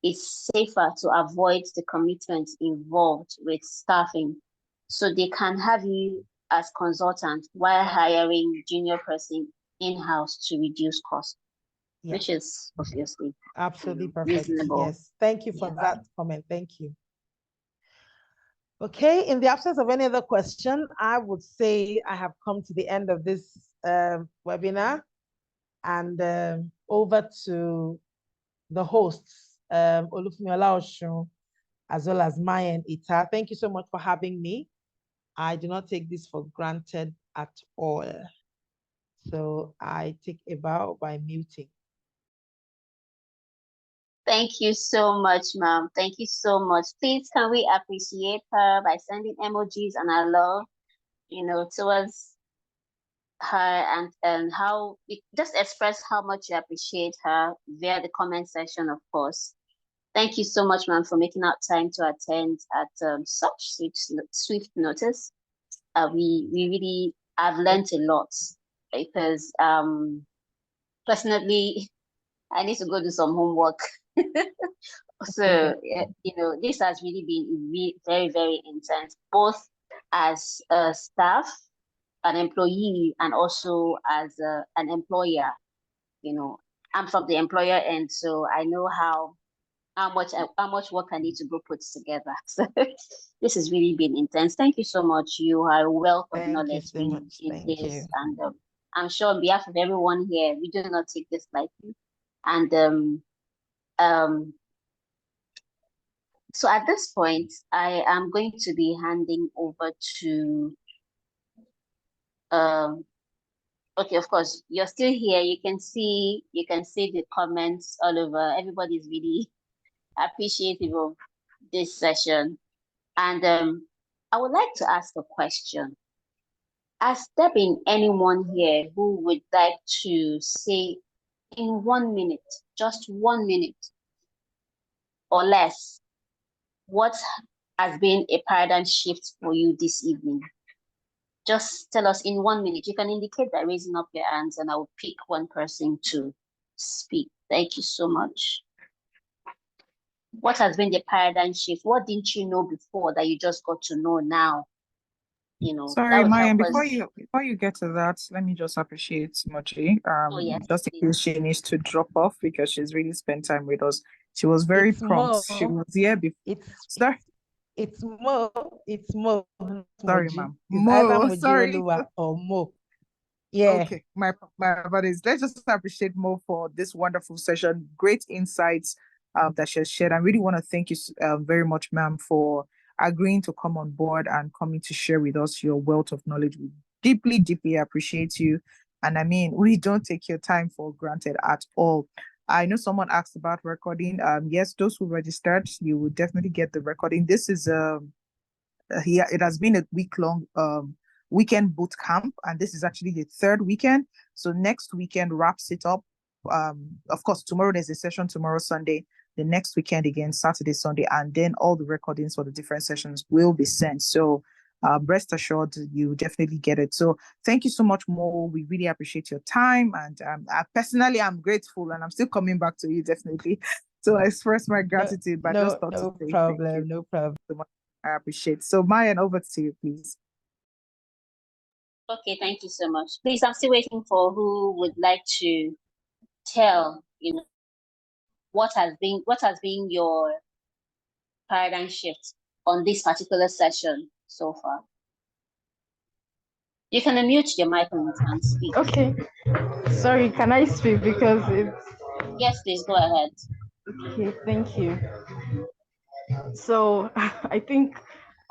it's safer to avoid the commitments involved with staffing. So they can have you as consultant while hiring junior person in-house to reduce cost, Yeah, which is obviously absolutely perfect. reasonable. Yes, thank you for Yeah. that comment. Thank you. Okay, in the absence of any other question, I would say I have come to the end of this webinar, and over to the hosts, Olufemi Olaosun, as well as Maya and Ita. Thank you so much for having me. I do not take this for granted at all. So I take a bow by muting. Thank you so much, ma'am. Thank you so much. Please, can we appreciate her by sending emojis and our love, towards her, and how we just express how much you appreciate her via the comment section, of course. Thank you so much, ma'am, for making out time to attend at such swift notice. We really have learned a lot, because personally, I need to go do some homework. So, this has really been very, very intense, both as a staff, an employee, and also as an employer. I'm from the employer end, so I know how much work I need to go put together. So this has really been intense. Thank you so much. You are a wealth of Thank you knowledge so much. in Thank this, you. and I'm sure on behalf of everyone here, we do not take this lightly. And so at this point, I am going to be handing over to okay, of course, you're still here. You can see the comments all over. Everybody's really appreciative of this session. And I would like to ask a question. Has there been anyone here who would like to say in 1 minute, just 1 minute or less, what has been a paradigm shift for you this evening? Just tell us in 1 minute. You can indicate by raising up your hands, and I will pick one person to speak. Thank you so much. What has been the paradigm shift? What didn't you know before that you just got to know now? Sorry, Mayan, before you get to that, let me just appreciate Moji. Oh, yes, just in case she needs to drop off, because she's really spent time with us. She was very prompt. She was here before. Sorry. It's Mo. It's Mo. Sorry, Moji. ma'am. It's either Mo, sorry. MojirOluwa or Mo. Yeah. Okay, my buddies, let's just appreciate Mo for this wonderful session. Great insights that she has shared. I really want to thank you very much, ma'am, for agreeing to come on board and coming to share with us your wealth of knowledge. We deeply, deeply appreciate you. And I mean, we don't take your time for granted at all. I know someone asked about recording. Yes, those who registered, you will definitely get the recording. This is here, it has been a week-long weekend boot camp, and this is actually the third weekend. So next weekend wraps it up. Of course, tomorrow there's a session, tomorrow Sunday, the next weekend again, Saturday, Sunday, and then all the recordings for the different sessions will be sent. So rest assured, you definitely get it. So thank you so much, Mo. We really appreciate your time, and personally, I'm grateful, and I'm still coming back to you definitely. So I express my gratitude, but just thought to say problem, no problem. So much. I appreciate. So Mayan, over to you, please. Okay, thank you so much. Please, I'm still waiting for who would like to tell, what has been your paradigm shift on this particular session so far. You can unmute your mic and speak. Okay. Sorry, can I speak because it's... Yes, please go ahead. Okay, thank you. So I think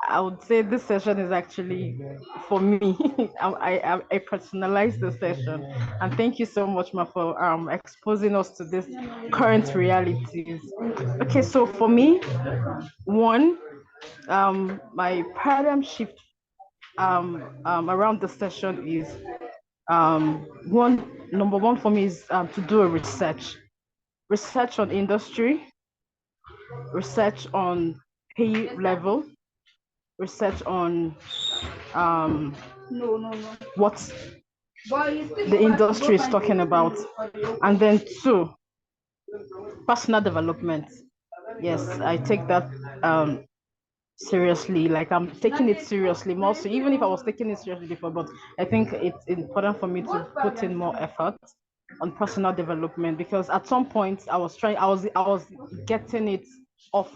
I would say this session is actually for me. I personalized the session, and thank you so much, Ma, for exposing us to this current realities. Okay, so for me, one, my paradigm shift around the session is number one for me is to do a research on industry, research on pay level, research on what the industry is talking about, and then 2, personal development. Yes, I take that seriously. Like, I'm taking it seriously more so, even if I was taking it seriously before, but I think it's important for me to put in more effort on personal development, because at some point I was getting it off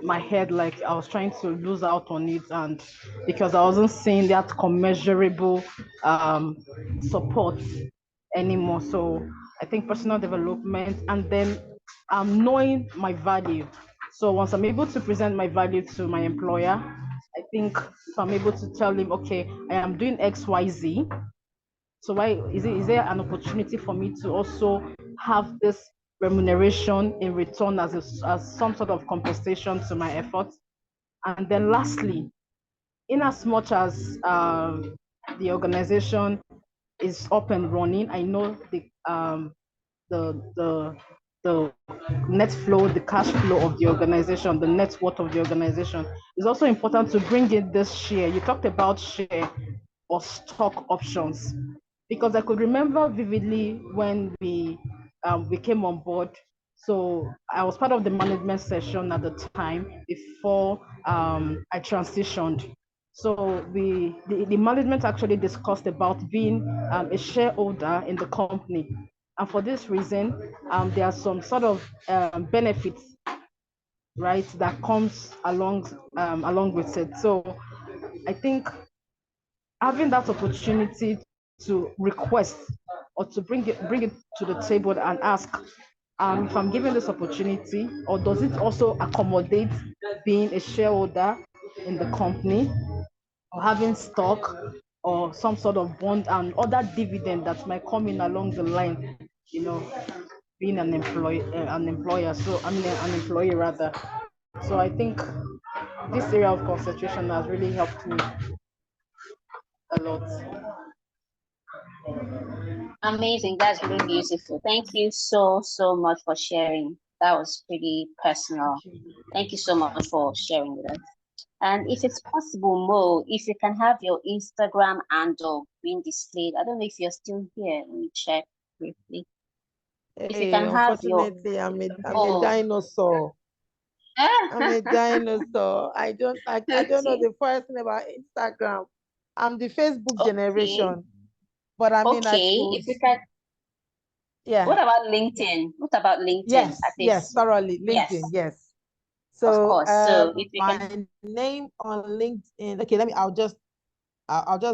my head, like I was trying to lose out on it, and because I wasn't seeing that commensurable support anymore. So I think personal development, and then knowing my value. So once I'm able to present my value to my employer, I think if I'm able to tell him, okay, I am doing XYZ, so why is there an opportunity for me to also have this remuneration in return as some sort of compensation to my efforts? And then lastly, in as much as the organization is up and running, I know the net flow, the cash flow of the organization, the net worth of the organization. It's also important to bring in this share. You talked about share or stock options, because I could remember vividly when we came on board. So I was part of the management session at the time before I transitioned. So the management actually discussed about being a shareholder in the company. And for this reason, there are some sort of benefits, right, that comes along with it. So I think having that opportunity to request or to bring it to the table and ask if I'm given this opportunity, or does it also accommodate being a shareholder in the company, or having stock, or some sort of bond and other dividend that might come in along the line, being an employer. So I mean an employee rather. So I think this area of concentration has really helped me a lot. Amazing. That's really beautiful. Thank you so, so much for sharing. That was pretty personal. Thank you so much for sharing with us. And if it's possible, Mo, if you can have your Instagram handle being displayed. I don't know if you're still here. Let me check briefly. If you can have your Unfortunately, I'm a dinosaur. I'm a dinosaur. I don't know the first thing about Instagram. I'm the Facebook generation. But I mean, if you can. Yeah. What about LinkedIn? What about LinkedIn? Yes, thoroughly. LinkedIn, yes. So, of course. So if you my can, name on LinkedIn. Okay, I'll just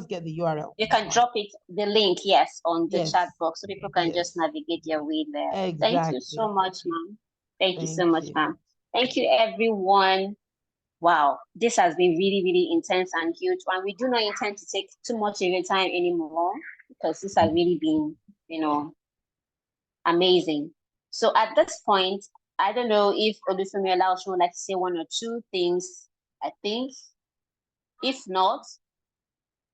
get the URL. you can drop it, the link, yes, on the Yes. chat box, so people can just navigate their way there. Exactly. Thank you so much, ma'am. Thank you so much, you. ma'am. Thank you, everyone. Wow, this has been really, really intense and huge. And we do not intend to take too much of your time anymore, because this has really been, amazing. So at this point, I don't know if Olufemi Olaosun would like to say 1 or 2 things, I think. If not,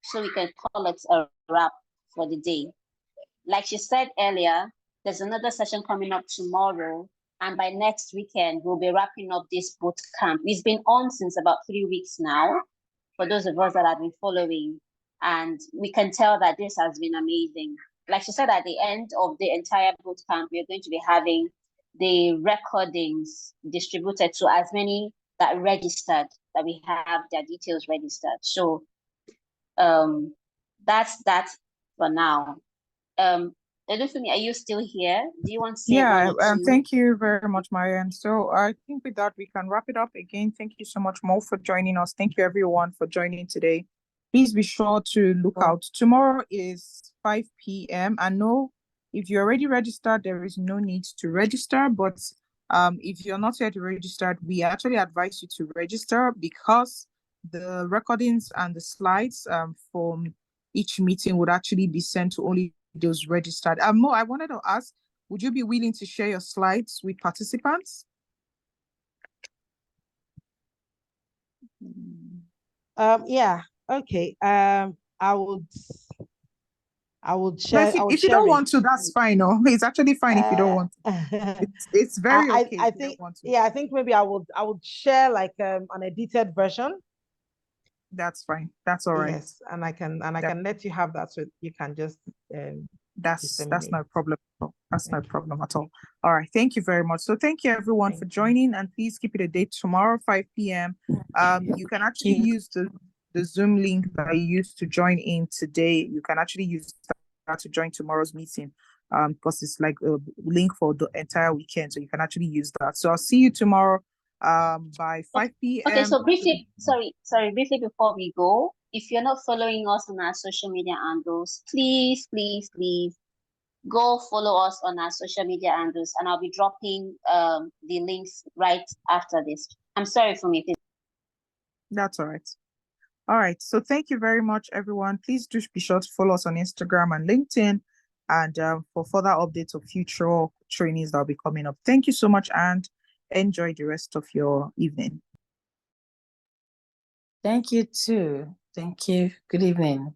so we can call it a wrap for the day. Like she said earlier, there's another session coming up tomorrow. And by next weekend, we'll be wrapping up this boot camp. It's been on since about 3 weeks now, for those of us that have been following. And we can tell that this has been amazing. Like she said, at the end of the entire boot camp, we're going to be having the recordings distributed to as many that registered, that we have their details registered. So that's that for now. Olufemi, are you still here? Do you want to say 1 or 2? Thank you very much, Marianne. So I think with that, we can wrap it up. Again, thank you so much, Mo, for joining us. Thank you, everyone, for joining today. Please be sure to look out. Tomorrow is 5 p.m. I know if you're already registered, there is no need to register. But if you're not yet registered, we actually advise you to register, because the recordings and the slides from each meeting would actually be sent to only those registered. Mo, I wanted to ask, would you be willing to share your slides with participants? Yeah, okay. I I would But share. I would if you share don't it. want to, that's fine. No, it's actually fine if you don't want to. It's very okay I if you think don't want to. yeah, I think maybe I would share like an edited version. That's fine. That's all right. Yes, and I can let you have that so you can just that's disseminate. no problem. That's no Okay. problem at all. All right. Thank you very much. So thank you everyone for joining, and please keep it a date tomorrow, 5 p.m. You can actually use the Zoom link that you used to join in today. You can actually use that to join tomorrow's meeting. Because it's like a link for the entire weekend, so you can actually use that. So I'll see you tomorrow by 5 p.m. Okay, so briefly, briefly before we go, if you're not following us on our social media handles, please go follow us on our social media handles, and I'll be dropping the links right after this. I'm sorry for me. That's all right. All right. So thank you very much, everyone. Please do be sure to follow us on Instagram and LinkedIn, and for further updates of future trainings that'll be coming up. Thank you so much, and enjoy the rest of your evening. Thank you too. Thank you. Good evening.